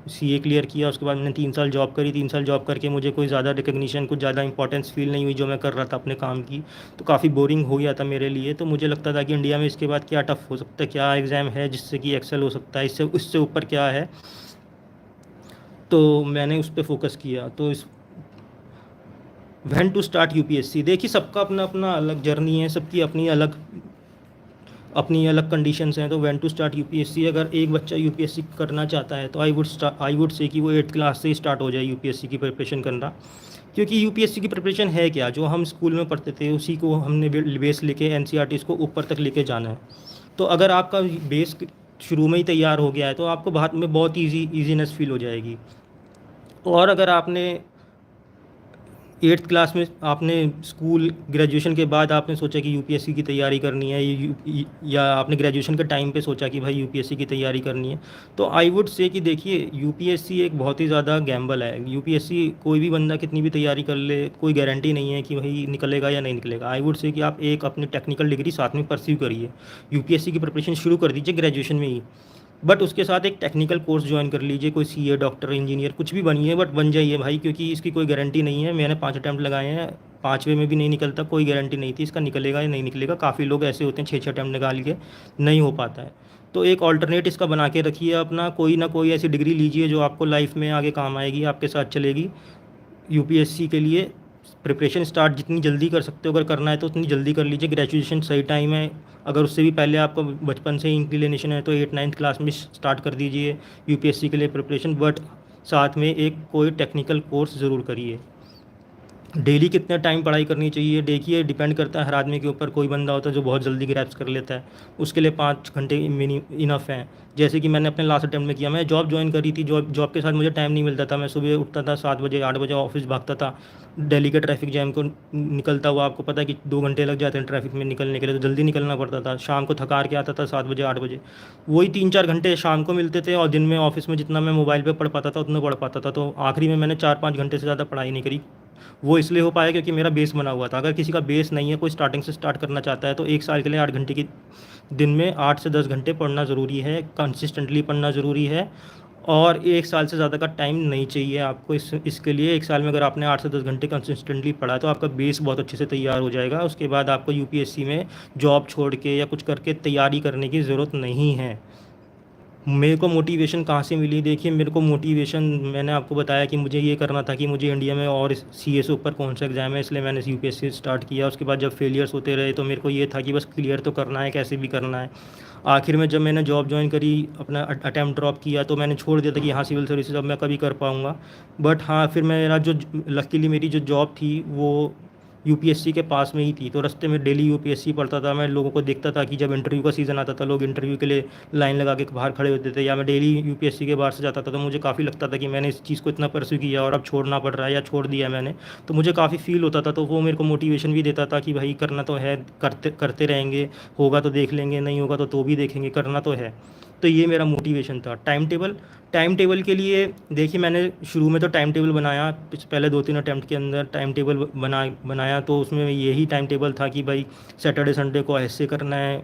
CA क्लियर किया। उसके बाद मैंने 3 साल जॉब करी। 3 साल जॉब करके मुझे कोई ज़्यादा रिकग्निशन, कुछ ज़्यादा इंपॉर्टेंस फील नहीं हुई जो मैं कर रहा था अपने काम की, तो काफ़ी बोरिंग हो गया था मेरे लिए। तो मुझे लगता था कि इंडिया में इसके बाद क्या टफ़ हो सकता है, क्या एग्ज़ाम है जिससे कि एक्सेल हो सकता है, इससे ऊपर क्या है। तो मैंने उस पर फोकस किया। तो इस व्हेन टू स्टार्ट यूपीएससी, देखिए सबका अपना अपना अलग जर्नी है, सबकी अपनी अलग कंडीशंस हैं। तो व्हेन टू स्टार्ट यूपीएससी, अगर एक बच्चा यूपीएससी करना चाहता है तो आई वुड से कि वो 8th क्लास से ही स्टार्ट हो जाए यूपीएससी की प्रिपरेशन करना। क्योंकि यूपीएससी की प्रिपरेशन है क्या, जो हम स्कूल में पढ़ते थे उसी को हमने बेस लेके NCERT को ऊपर तक लेके जाना है। तो अगर आपका बेस शुरू में ही तैयार हो गया है तो आपको बाद में बहुत ईजीनेस फील हो जाएगी। और अगर आपने 8th क्लास में आपने स्कूल ग्रेजुएशन के बाद आपने सोचा कि यूपीएससी की तैयारी करनी है, या आपने ग्रेजुएशन के टाइम पे सोचा कि भाई यूपीएससी की तैयारी करनी है, तो आई वुड से कि देखिए यूपीएससी एक बहुत ही ज़्यादा गैम्बल है। यूपीएससी कोई भी बंदा कितनी भी तैयारी कर ले, कोई गारंटी नहीं है कि भाई निकलेगा या नहीं निकलेगा। आई वुड से कि आप एक अपनी टेक्निकल डिग्री साथ में परस्यू करिए, यूपीएससी की प्रिपरेशन शुरू कर दीजिए ग्रेजुएशन में ही, बट उसके साथ एक टेक्निकल कोर्स ज्वाइन कर लीजिए, कोई CA, डॉक्टर, इंजीनियर कुछ भी बनिए, बट बन जाइए भाई, क्योंकि इसकी कोई गारंटी नहीं है। मैंने 5 अटैम्प्ट लगाए हैं, 5वें में भी नहीं निकलता, कोई गारंटी नहीं थी इसका निकलेगा या नहीं निकलेगा। काफ़ी लोग ऐसे होते हैं 6-6 अटैम्प्ट निकाल के नहीं हो पाता है। तो एक ऑल्टरनेट इसका बना के रखिए अपना, कोई ना कोई ऐसी डिग्री लीजिए जो आपको लाइफ में आगे काम आएगी, आपके साथ चलेगी। यूपीएससी के लिए प्रिपरेशन स्टार्ट जितनी जल्दी कर सकते हो, अगर करना है तो उतनी जल्दी कर लीजिए। ग्रेजुएशन सही टाइम है। अगर उससे भी पहले आपको बचपन से ही इंक्लिनेशन है तो 8-9th क्लास में स्टार्ट कर दीजिए यूपीएससी के लिए प्रिपरेशन, बट साथ में एक कोई टेक्निकल कोर्स ज़रूर करिए। डेली कितने टाइम पढ़ाई करनी चाहिए, देखिए डिपेंड करता है हर आदमी के ऊपर। कोई बंदा होता है जो बहुत जल्दी ग्रैप्स कर लेता है, उसके लिए 5 घंटे मिनी इनफ हैं। जैसे कि मैंने अपने लास्ट अटैम्प्ट में किया, मैं जॉब ज्वाइन करी थी, जॉब के साथ मुझे टाइम नहीं मिलता था। मैं सुबह उठता था 7 बजे, 8 बजे ऑफिस भागता था, दिल्ली के ट्रैफिक जैम को निकलता हुआ, आपको पता है कि 2 घंटे लग जाते हैं ट्रैफिक में निकलने के लिए, तो जल्दी निकलना पड़ता था। शाम को थकार के आता था 7 बजे, 8 बजे, वही 3-4 घंटे शाम को मिलते थे, और दिन में ऑफिस में जितना मैं मोबाइल पे पढ़ पाता था उतना पढ़ पाता था। तो आखिरी में मैंने 4-5 घंटे से ज़्यादा पढ़ाई नहीं करी। वो इसलिए हो पाया क्योंकि मेरा बेस बना हुआ था। अगर किसी का बेस नहीं है, कोई स्टार्टिंग से स्टार्ट करना चाहता है, तो 1 साल के लिए 8 घंटे की दिन में 8 से 10 घंटे पढ़ना ज़रूरी है, कंसिस्टेंटली पढ़ना ज़रूरी है। और 1 साल से ज़्यादा का टाइम नहीं चाहिए आपको इसके लिए। 1 साल में अगर आपने 8 से 10 घंटे कंसिस्टेंटली पढ़ा तो आपका बेस बहुत अच्छे से तैयार हो जाएगा। उसके बाद आपको यूपीएससी में जॉब छोड़ के या कुछ करके तैयारी करने की ज़रूरत नहीं है। मेरे को मोटिवेशन कहाँ से मिली? देखिए, मेरे को मोटिवेशन, मैंने आपको बताया कि मुझे ये करना था कि मुझे इंडिया में और सीए से ऊपर कौन सा एग्ज़ाम है, इसलिए मैंने यूपीएससी स्टार्ट किया। उसके बाद जब फेलियर्स होते रहे तो मेरे को ये था कि बस क्लियर तो करना है, कैसे भी करना है। आखिर में जब मैंने जॉब ज्वाइन करी, अपना अटैम्प्ट ड्रॉप किया, तो मैंने छोड़ दिया था कि हाँ सिविल सर्विसेज अब मैं कभी कर पाऊँगा। बट हाँ, फिर मेरा जो लकीली मेरी जो जॉब थी वो यूपीएससी के पास में ही थी, तो रास्ते में डेली यूपीएससी पढ़ता था। मैं लोगों को देखता था कि जब इंटरव्यू का सीज़न आता था, लोग इंटरव्यू के लिए लाइन लगा के बाहर खड़े होते थे, या मैं डेली यूपीएससी के बाहर से जाता था, तो मुझे काफ़ी लगता था कि मैंने इस चीज़ को इतना परस्यू किया और अब छोड़ना पड़ रहा है या छोड़ दिया मैंने, तो मुझे काफ़ी फील होता था। तो वो मेरे को मोटिवेशन भी देता था कि भाई करना तो है, करते करते रहेंगे, होगा तो देख लेंगे, नहीं होगा तो भी देखेंगे, करना तो है। तो ये मेरा मोटिवेशन था। टाइम टेबल के लिए देखिए, मैंने शुरू में तो टाइम टेबल बनाया, पहले 2-3 अटैम्प्ट के अंदर टाइम टेबल बनाया, तो उसमें यही टाइम टेबल था कि भाई सैटरडे संडे को ऐसे करना है,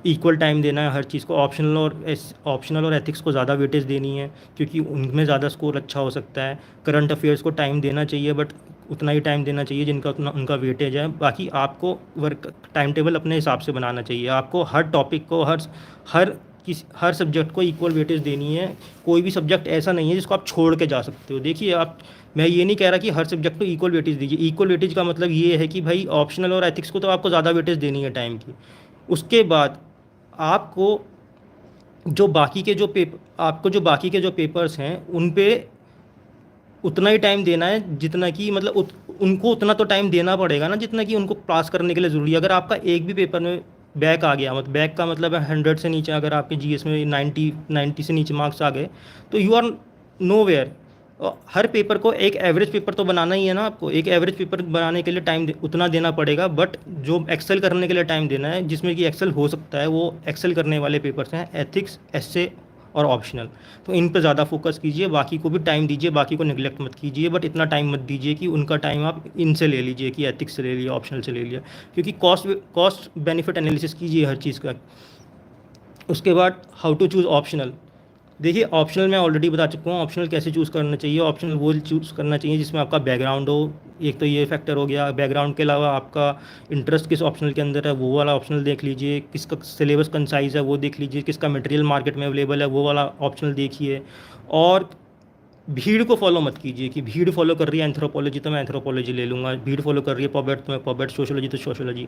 इक्वल टाइम देना है हर चीज़ को। ऑप्शनल और एथिक्स को ज़्यादा वेटेज देनी है, क्योंकि उनमें ज़्यादा स्कोर अच्छा हो सकता है। करंट अफेयर्स को टाइम देना चाहिए, बट उतना ही टाइम देना चाहिए जिनका उतना उनका वेटेज है। बाकी आपको वर्क टाइम टेबल अपने हिसाब से बनाना चाहिए। आपको हर टॉपिक को, हर हर सब्जेक्ट को इक्वल वेटेज देनी है। कोई भी सब्जेक्ट ऐसा नहीं है जिसको आप छोड़ के जा सकते हो। देखिए, मैं ये नहीं कह रहा कि हर सब्जेक्ट को इक्वल वेटेज दीजिए। इक्वल वेटेज का मतलब ये है कि भाई ऑप्शनल और एथिक्स को तो आपको ज़्यादा वेटेज देनी है टाइम की। उसके बाद आपको जो बाकी के जो पेपर्स हैं उन पे उतना ही टाइम देना है जितना कि मतलब उनको उतना तो टाइम देना पड़ेगा ना जितना कि उनको पास करने के लिए ज़रूरी है। अगर आपका एक भी पेपर में बैक आ गया, मतलब बैक का मतलब है 100 से नीचे, अगर आपके जीएस में 90 से नीचे मार्क्स आ गए, तो यू आर नो वेयर। हर पेपर को एक एवरेज पेपर तो बनाना ही है ना आपको। एक एवरेज पेपर बनाने के लिए टाइम उतना देना पड़ेगा, बट जो एक्सेल करने के लिए टाइम देना है, जिसमें कि एक्सेल हो सकता है, वो एक्सेल करने वाले पेपर्स हैं एथिक्स, एसए और ऑप्शनल। तो इन पे ज़्यादा फोकस कीजिए, बाकी को भी टाइम दीजिए, बाकी को निगलेक्ट मत कीजिए, बट इतना टाइम मत दीजिए कि उनका टाइम आप इनसे ले लीजिए, कि एथिक्स से ले लिया, ऑप्शनल से ले लिया। क्योंकि कॉस्ट बेनिफिट एनालिसिस कीजिए हर चीज़ का। उसके बाद हाउ टू चूज़ ऑप्शनल। देखिए, ऑप्शनल मैं ऑलरेडी बता चुका हूँ ऑप्शनल कैसे चूज़ करना चाहिए। ऑप्शनल वो चूज़ करना चाहिए जिसमें आपका बैकग्राउंड हो। एक तो ये फैक्टर हो गया। बैकग्राउंड के अलावा आपका इंटरेस्ट किस ऑप्शनल के अंदर है, वो वाला ऑप्शनल देख लीजिए। किसका सिलेबस कंसाइज है वो देख लीजिए। किसका मटेरियल मार्केट में अवेलेबल है, वो वाला ऑप्शनल देखिए। और भीड़ को फॉलो मत कीजिए कि भीड़ फॉलो कर रही है एंथ्रोपोलॉजी तो मैं एंथ्रोपोलॉजी ले लूँगा, भीड़ फॉलो कर रही है पॉबेट तो मैं पॉबेट, सोशोलॉजी तो सोशोलॉजी।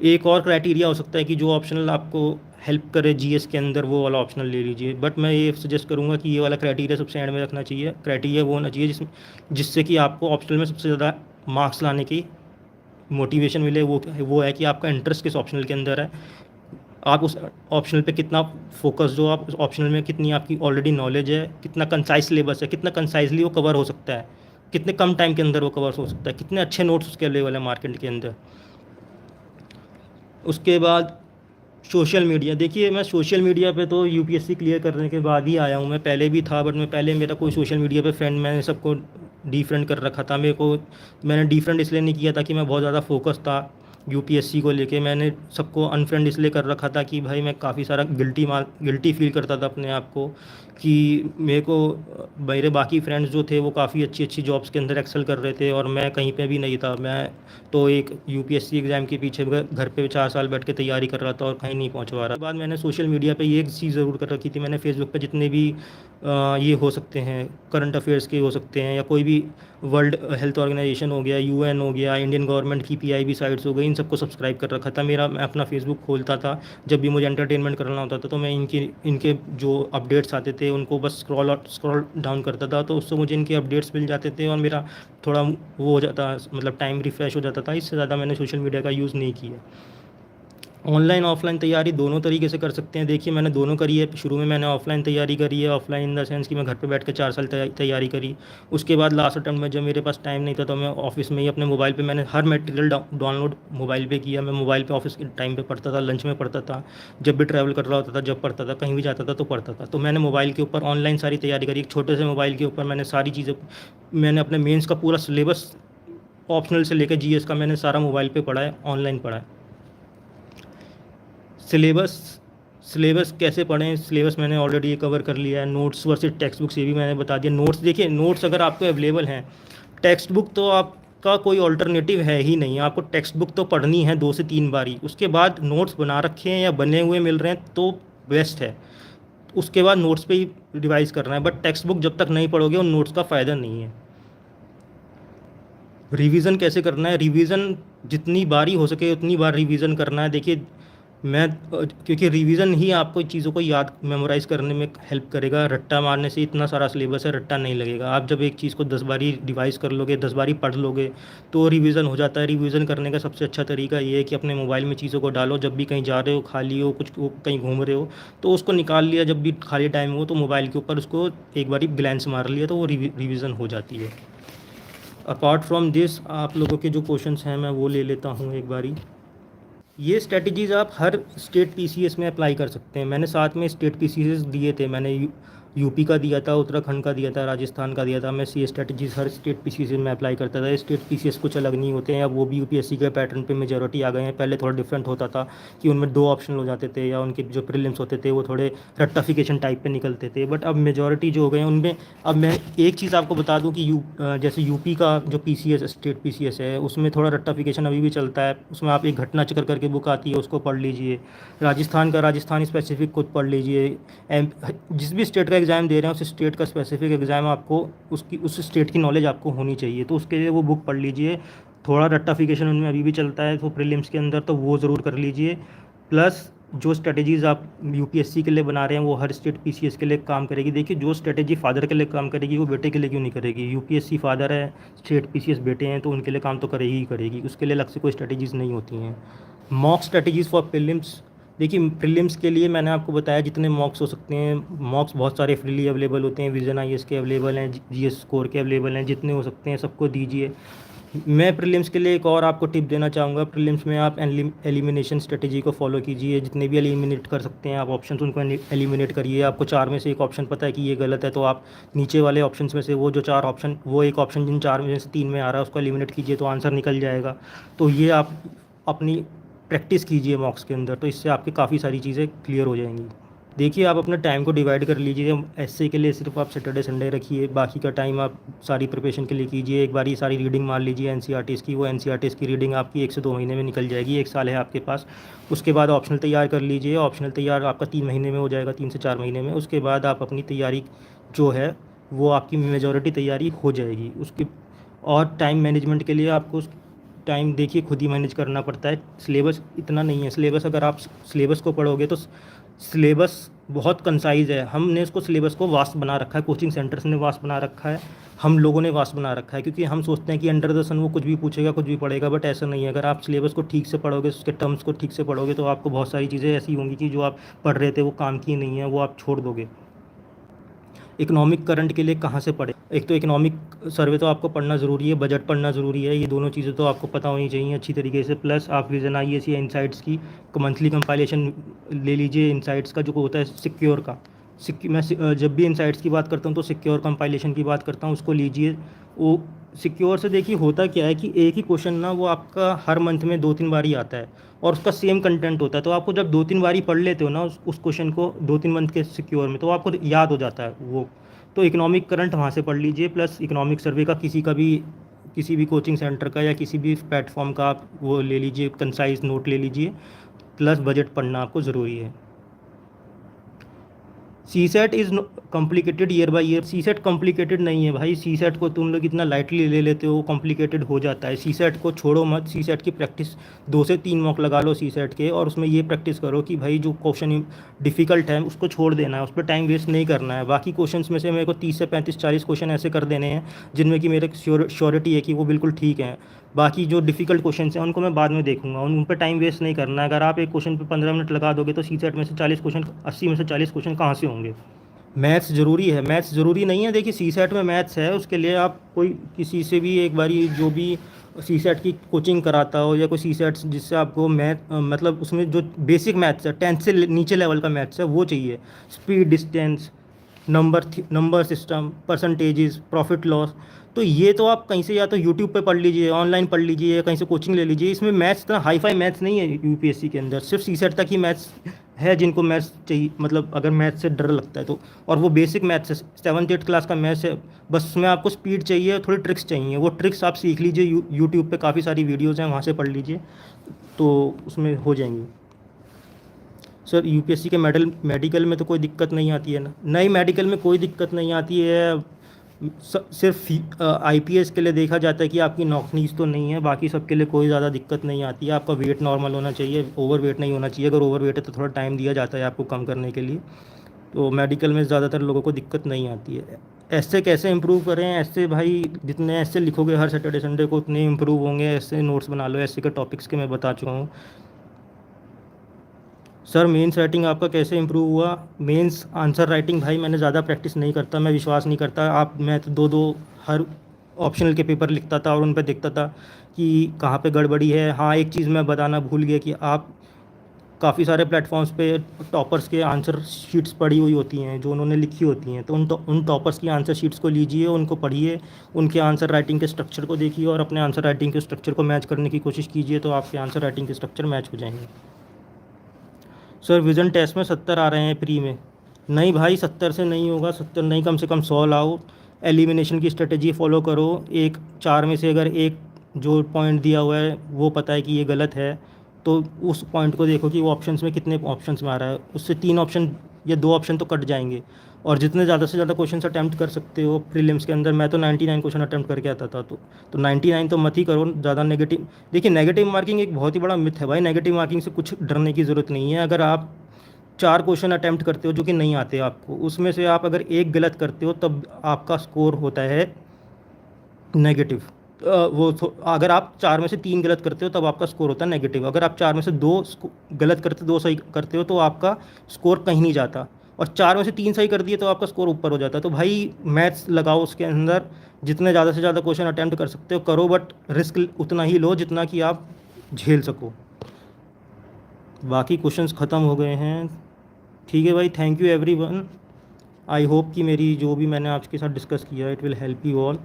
एक और क्राइटेरिया हो सकता है कि जो ऑप्शनल आपको हेल्प करे जीएस के अंदर, वो वाला ऑप्शनल ले लीजिए। बट मैं ये सजेस्ट करूँगा कि ये वाला क्राइटेरिया सबसे एंड में रखना चाहिए। क्राइटेरिया वो होना चाहिए जिससे कि आपको ऑप्शनल में सबसे ज़्यादा मार्क्स लाने की मोटिवेशन मिले। वो है कि आपका इंटरेस्ट किस ऑप्शनल के अंदर है, आप उस ऑप्शनल पे कितना फोकस हो, आप उस ऑप्शनल में कितनी आपकी ऑलरेडी नॉलेज है, कितना कंसाइज सिलेबस है, कितना कंसाइजली वो कवर हो सकता है, कितने कम टाइम के अंदर वो कवर हो सकता है, कितने अच्छे नोट्स उसके अवेलेबल है मार्केट के अंदर। उसके बाद सोशल मीडिया। देखिए, मैं सोशल मीडिया पे तो यूपीएससी क्लियर करने के बाद ही आया हूँ। मैं पहले भी था, बट मैं पहले मेरा कोई सोशल मीडिया पे फ्रेंड, मैंने सबको डिफ्रेंड कर रखा था। मैंने डिफ्रेंड इसलिए नहीं किया था कि मैं बहुत ज़्यादा फोकस था यूपीएससी को लेके। मैंने सबको अनफ्रेंड इसलिए कर रखा था कि भाई मैं काफ़ी सारा गिल्टी फील करता था अपने आप को, कि मेरे बाकी फ्रेंड्स जो थे वो काफ़ी अच्छी अच्छी जॉब्स के अंदर एक्सेल कर रहे थे और मैं कहीं पे भी नहीं था। मैं तो एक यूपीएससी एग्ज़ाम के पीछे घर पे 4 साल बैठ के तैयारी कर रहा था और कहीं नहीं पहुंच पा रहा। बाद मैंने सोशल मीडिया पे ये एक चीज़ ज़रूर कर रखी थी, मैंने फेसबुक पे जितने भी ये हो सकते हैं, करंट अफेयर्स के हो सकते हैं, या कोई भी वर्ल्ड हेल्थ ऑर्गेनाइजेशन हो गया, यूएन हो गया, इंडियन गवर्नमेंट की पीआईबी साइट्स हो गई, इन सबको सब्सक्राइब कर रखा था। मैं अपना फेसबुक खोलता था जब भी मुझे एंटरटेनमेंट करना होता था, तो मैं इनके जो अपडेट्स आते थे उनको बस स्क्रॉल डाउन करता था, तो उससे मुझे इनके अपडेट्स मिल जाते थे और मेरा थोड़ा वो हो जाता, मतलब टाइम रिफ़्रेश हो जाता था। इससे ज़्यादा मैंने सोशल मीडिया का यूज़ नहीं किया। ऑनलाइन ऑफलाइन तैयारी दोनों तरीके से कर सकते हैं। देखिए, मैंने दोनों करी है। शुरू में मैंने ऑफलाइन तैयारी करी है, ऑफलाइन इन द सेंस कि मैं घर पे बैठ के 4 साल तैयारी करी। उसके बाद लास्ट अटेम्प्ट में जब मेरे पास टाइम नहीं था, तो मैं ऑफिस में ही अपने मोबाइल पे मैंने हर मटेरियल डाउनलोड मोबाइल पे किया। मैं मोबाइल पे ऑफिस के टाइम पे पढ़ता था, लंच में पढ़ता था, जब भी ट्रैवल कर रहा होता था, जब पढ़ता था, कहीं भी जाता था तो पढ़ता था। तो मैंने मोबाइल के ऊपर ऑनलाइन सारी तैयारी करी। एक छोटे से मोबाइल के ऊपर मैंने सारी चीज़ें, मैंने अपने मेंस का पूरा सिलेबस ऑप्शनल से लेकर जीएस का मैंने सारा मोबाइल पे पढ़ा है, ऑनलाइन पढ़ा है। सिलेबस सिलेबस कैसे पढ़ें, सिलेबस मैंने ऑलरेडी कवर कर लिया है। नोट्स वर्सेस टेक्स्ट बुक से भी मैंने बता दिया। नोट्स देखिए, नोट्स अगर आपको अवेलेबल हैं, टेक्स्ट बुक तो आपका कोई ऑल्टरनेटिव है ही नहीं। आपको टेक्स्ट बुक तो पढ़नी है 2 से 3 बारी, उसके बाद नोट्स बना रखे हैं या बने हुए मिल रहे हैं तो बेस्ट है। उसके बाद नोट्स पे ही रिवाइज करना है, बट टेक्स्ट बुक जब तक नहीं पढ़ोगे उन नोट्स का फ़ायदा नहीं है। रिवीजन कैसे करना है, रिवीजन जितनी बारी हो सके उतनी बार रिवीजन करना है। देखिए क्योंकि रिवीजन ही आपको चीज़ों को याद मेमोराइज़ करने में हेल्प करेगा। रट्टा मारने से इतना सारा सिलेबस है, रट्टा नहीं लगेगा। आप जब एक चीज़ को 10 बारी रिवाइज कर लोगे, 10 बारी पढ़ लोगे तो रिवीजन हो जाता है। रिवीजन करने का सबसे अच्छा तरीका ये है कि अपने मोबाइल में चीज़ों को डालो। जब भी कहीं जा रहे हो, खाली हो, कुछ कहीं घूम रहे हो तो उसको निकाल लिया, जब भी खाली टाइम हो तो मोबाइल के ऊपर उसको एक बारी ग्लैंस मार लिया तो वो रिवीजन हो जाती है। अपार्ट फ्रॉम दिस आप लोगों के जो क्वेश्चंस हैं मैं वो ले लेता हूँ एक बारी। ये स्ट्रेटजीज़ आप हर स्टेट पीसीएस में अप्लाई कर सकते हैं। मैंने साथ में स्टेट पीसीएस दिए थे, मैंने यूपी का दिया था, उत्तराखंड का दिया था, राजस्थान का दिया था। मैं ये स्ट्रेटजीज़ हर स्टेट पीसीएस में अप्लाई करता था। स्टेट पीसीएस कुछ अलग नहीं होते हैं, अब वो भी यूपीएससी के पैटर्न पे मेजॉरिटी आ गए हैं। पहले थोड़ा डिफरेंट होता था कि उनमें 2 ऑप्शन हो जाते थे, या उनके जो प्रीलिम्स होते थे वो थोड़े रट्टाफिकेशन टाइप पे निकलते थे, बट अब मेजॉरिटी जो हो गए हैं उनमें। अब मैं एक चीज़ आपको बता दूं कि जैसे यूपी का जो पीसीएस स्टेट पीसीएस है उसमें थोड़ा रट्टाफिकेशन अभी भी चलता है। उसमें आप एक घटना चक्र करके बुक आती है, उसको पढ़ लीजिए। राजस्थान का राजस्थान स्पेसिफिक खुद पढ़ लीजिए। जिस भी स्टेट का एग्ज़ाम दे रहे हैं उस स्टेट का स्पेसिफिक एग्ज़ाम आपको उसकी उस स्टेट की नॉलेज आपको होनी चाहिए, तो उसके लिए वो बुक पढ़ लीजिए। थोड़ा रट्टाफिकेशन उनमें अभी भी चलता है तो प्रीलिम्स के अंदर, तो वो ज़रूर कर लीजिए। प्लस जो स्ट्रेटजीज़ आप यूपीएससी के लिए बना रहे हैं वो हर स्टेट पीसीएस के लिए काम करेगी। देखिए, जो स्ट्रेटजी फादर के लिए काम करेगी वो बेटे के लिए क्यों नहीं करेगी। यूपीएससी फादर है, स्टेट पीसीएस बेटे हैं, तो उनके लिए काम तो करेगी ही करेगी। उसके लिए अलग से कोई स्ट्रेटजीज़ नहीं होती हैं। मॉक स्ट्रेटजीज़ फॉर प्रीलिम्स, देखिए प्रीलिम्स के लिए मैंने आपको बताया जितने मॉक्स हो सकते हैं। मॉक्स बहुत सारे फ्रीली अवेलेबल होते हैं, विजन आईएएस के अवेलेबल हैं, जीएस स्कोर के अवेलेबल हैं। जितने हो सकते हैं सबको दीजिए। मैं प्रीलिम्स के लिए एक और आपको टिप देना चाहूँगा। प्रीलिम्स में आप एलिमिनेशन स्ट्रेटजी को फॉलो कीजिए। जितने भी एलिमिनेट कर सकते हैं आप ऑप्शन, उनको एलिमिनेट करिए। आपको 4 में से एक ऑप्शन पता है कि ये गलत है, तो आप नीचे वाले ऑप्शन में से वो जो 4 ऑप्शन, वो एक ऑप्शन जिन 4 में से 3 में आ रहा है उसको एलिमिनेट कीजिए, तो आंसर निकल जाएगा। तो ये आप अपनी प्रैक्टिस कीजिए मॉक्स के अंदर, तो इससे आपकी काफ़ी सारी चीज़ें क्लियर हो जाएंगी। देखिए, आप अपना टाइम को डिवाइड कर लीजिए। एसए के लिए सिर्फ आप सैटरडे संडे रखिए, बाकी का टाइम आप सारी प्रिपरेशन के लिए कीजिए। एक बारी सारी रीडिंग मार लीजिए एनसीईआरटीज़ की। वो एनसीईआरटीज़ की रीडिंग आपकी 1 से 2 महीने में निकल जाएगी। 1 साल है आपके पास। उसके बाद ऑप्शनल तैयार कर लीजिए। ऑप्शनल तैयार आपका 3 महीने में हो जाएगा, 3 से 4 महीने में। उसके बाद आप अपनी तैयारी जो है वो आपकी मेजॉरिटी तैयारी हो जाएगी उसकी। और टाइम मैनेजमेंट के लिए आपको टाइम देखिए खुद ही मैनेज करना पड़ता है। सिलेबस इतना नहीं है। सिलेबस अगर आप सिलेबस को पढ़ोगे तो सिलेबस बहुत कंसाइज है। हमने इसको सिलेबस को वास्ट बना रखा है, कोचिंग सेंटर्स ने वास्ट बना रखा है, हम लोगों ने वास्ट बना रखा है, क्योंकि हम सोचते हैं कि अंडर द सन वो कुछ भी पूछेगा, कुछ भी पढ़ेगा, बट ऐसा नहीं है। अगर आप सिलेबस को ठीक से पढ़ोगे, उसके टर्म्स को ठीक से पढ़ोगे, तो आपको बहुत सारी चीज़ें ऐसी होंगी कि जो आप पढ़ रहे थे वो काम की नहीं है, वो आप छोड़ दोगे। इकोनॉमिक करंट के लिए कहाँ से पढ़े, एक तो इकोनॉमिक सर्वे तो आपको पढ़ना ज़रूरी है, बजट पढ़ना ज़रूरी है। ये दोनों चीज़ें तो आपको पता होनी चाहिए अच्छी तरीके से। प्लस आप विजन आईएएस या इनसाइट्स की मंथली कंपाइलेशन ले लीजिए। इनसाइट्स का जो होता है सिक्योर का, मैं जब भी इनसाइट्स की बात करता हूँ तो सिक्योर कंपाइलेशन की बात करता हूँ, उसको लीजिए। वो सिक्योर से देखिए होता क्या है कि एक ही क्वेश्चन ना वो आपका हर मंथ में 2-3 बार आता है और उसका सेम कंटेंट होता है। तो आपको जब 2-3 बारी पढ़ लेते हो ना उस क्वेश्चन को 2-3 मंथ के सिक्योर में, तो आपको याद हो जाता है वो। तो इकोनॉमिक करंट वहाँ से पढ़ लीजिए। प्लस इकोनॉमिक सर्वे का किसी भी कोचिंग सेंटर का या किसी भी प्लेटफॉर्म का आप वो ले लीजिए, कंसाइज नोट ले लीजिए। प्लस बजट पढ़ना आपको ज़रूरी है। CSAT is complicated year by year. CSAT complicated नहीं है भाई। सी सेट को तुम लोग इतना लाइटली ले लेते हो, कॉम्प्लिकेटेड हो जाता है। सी सेट को छोड़ो मत। सी सेट की प्रैक्टिस 2 से 3 मॉक लगा लो सी सेट के, और उसमें ये प्रैक्टिस करो कि भाई जो क्वेश्चन डिफ़िकल्ट है उसको छोड़ देना है, उस पर टाइम वेस्ट नहीं करना है। बाकी क्वेश्चन में से मेरे को 30 से 35-40 क्वेश्चन ऐसे कर देने हैं जिनमें कि मेरे श्योरिटी है कि वो बिल्कुल ठीक है। बाकी जो डिफ़िकल्ट क्वेश्चन हैं उनको मैं बाद में देखूंगा, उन पर टाइम वेस्ट नहीं करना है। अगर आप एक क्वेश्चन पे 15 मिनट लगा दोगे तो सी सेट में से 40 क्वेश्चन, 80 में से 40 क्वेश्चन कहाँ से होंगे। मैथ्स ज़रूरी है, मैथ्स ज़रूरी नहीं है। देखिए, सी सेट में मैथ्स है, उसके लिए आप कोई किसी से भी एक बारी जो भी सी सेट की कोचिंग कराता हो या कोई सी सेट जिससे आपको मैथ मतलब उसमें जो बेसिक मैथ्स है 10th से नीचे लेवल का मैथ्स है वो चाहिए। Speed, distance, number system, percentages, profit loss, तो ये तो आप कहीं से या तो यूट्यूब पे पढ़ लीजिए, ऑनलाइन पढ़ लीजिए, या कहीं से कोचिंग ले लीजिए। इसमें मैथ्स इतना हाई फाई मैथ्स नहीं है यूपीएससी के अंदर, सिर्फ सी सेट तक ही मैथ्स है जिनको मैथ्स चाहिए, मतलब अगर मैथ्स से डर लगता है तो, और वो बेसिक मैथ्स है, 7th 8th क्लास का मैथ्स है, बस उसमें आपको स्पीड चाहिए, थोड़ी ट्रिक्स चाहिए, वो ट्रिक्स आप सीख लीजिए, यूट्यूब पे काफ़ी सारी वीडियोज़ हैं, वहाँ से पढ़ लीजिए तो उसमें हो जाएंगी। सर यूपीएससी के मेडिकल में तो कोई दिक्कत नहीं आती है ना? नहीं, मेडिकल में कोई दिक्कत नहीं आती है, सिर्फ आईपीएस के लिए देखा जाता है कि आपकी नॉकनीज तो नहीं है, बाकी सबके लिए कोई ज़्यादा दिक्कत नहीं आती है। आपका वेट नॉर्मल होना चाहिए, ओवर वेट नहीं होना चाहिए, अगर ओवर वेट है तो थोड़ा टाइम दिया जाता है आपको कम करने के लिए। तो मेडिकल में ज़्यादातर लोगों को दिक्कत नहीं आती है। ऐसे कैसे इम्प्रूव करें? ऐसे भाई जितने ऐसे लिखोगे हर सैटरडे संडे को उतने इम्प्रूव होंगे, ऐसे नोट्स बना लो, ऐसे के टॉपिक्स के मैं बता चुका हूँ। सर मेंस राइटिंग आपका कैसे इम्प्रूव हुआ? मेंस आंसर राइटिंग भाई मैंने ज़्यादा प्रैक्टिस नहीं करता, मैं विश्वास नहीं करता। मैं तो दो दो हर ऑप्शनल के पेपर लिखता था और उन पर देखता था कि कहाँ पे गड़बड़ी है। हाँ, एक चीज़ मैं बताना भूल गया कि आप काफ़ी सारे प्लेटफॉर्म्स पे टॉपर्स के आंसर शीट्स पड़ी हुई होती हैं जो उन्होंने लिखी होती हैं, तो उन टॉपर्स की आंसर शीट्स को लीजिए, उनको पढ़िए, उनके आंसर राइटिंग के स्ट्रक्चर को देखिए और अपने आंसर राइटिंग के स्ट्रक्चर को मैच करने की कोशिश कीजिए, तो आपके आंसर राइटिंग के स्ट्रक्चर मैच हो जाएंगे। सर विज़न टेस्ट में 70 आ रहे हैं प्री में। नहीं भाई, 70 से नहीं होगा, 70 नहीं, कम से कम 100 लाओ। एलिमिनेशन की स्ट्रेटजी फॉलो करो, एक 4 में से अगर एक जो पॉइंट दिया हुआ है वो पता है कि ये गलत है, तो उस पॉइंट को देखो कि वो ऑप्शंस में कितने ऑप्शंस में आ रहा है, उससे 3 ऑप्शन या 2 ऑप्शन तो कट जाएंगे। और जितने ज़्यादा से ज़्यादा क्वेश्चन अटैम्प्ट कर सकते हो प्रीलिम्स के अंदर, मैं तो 99 क्वेश्चन अटैम्प्ट करके आता था, तो 99 तो मत ही करो ज़्यादा। नेगेटिव, देखिए नेगेटिव मार्किंग एक बहुत ही बड़ा मिथ है भाई, नेगेटिव मार्किंग से कुछ डरने की ज़रूरत नहीं है। अगर आप 4 क्वेश्चन अटैम्प्ट करते हो जो कि नहीं आते आपको, उसमें से आप अगर एक गलत करते हो तब आपका स्कोर होता है नेगेटिव। अगर आप 4 में से 3 गलत करते हो तब आपका स्कोर होता है नेगेटिव। अगर आप 4 में से 2 गलत करते, 2 सही करते हो तो आपका स्कोर कहीं नहीं जाता, और 4 में से 3 सही कर दिए तो आपका स्कोर ऊपर हो जाता है। तो भाई मैथ्स लगाओ उसके अंदर, जितने ज़्यादा से ज़्यादा क्वेश्चन अटैम्प्ट कर सकते हो करो, बट रिस्क उतना ही लो जितना कि आप झेल सको। बाकी क्वेश्चंस ख़त्म हो गए हैं। ठीक है भाई, thank you everyone. I hope कि मेरी जो भी मैंने आपके साथ डिस्कस किया it will help you all.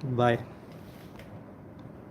Bye.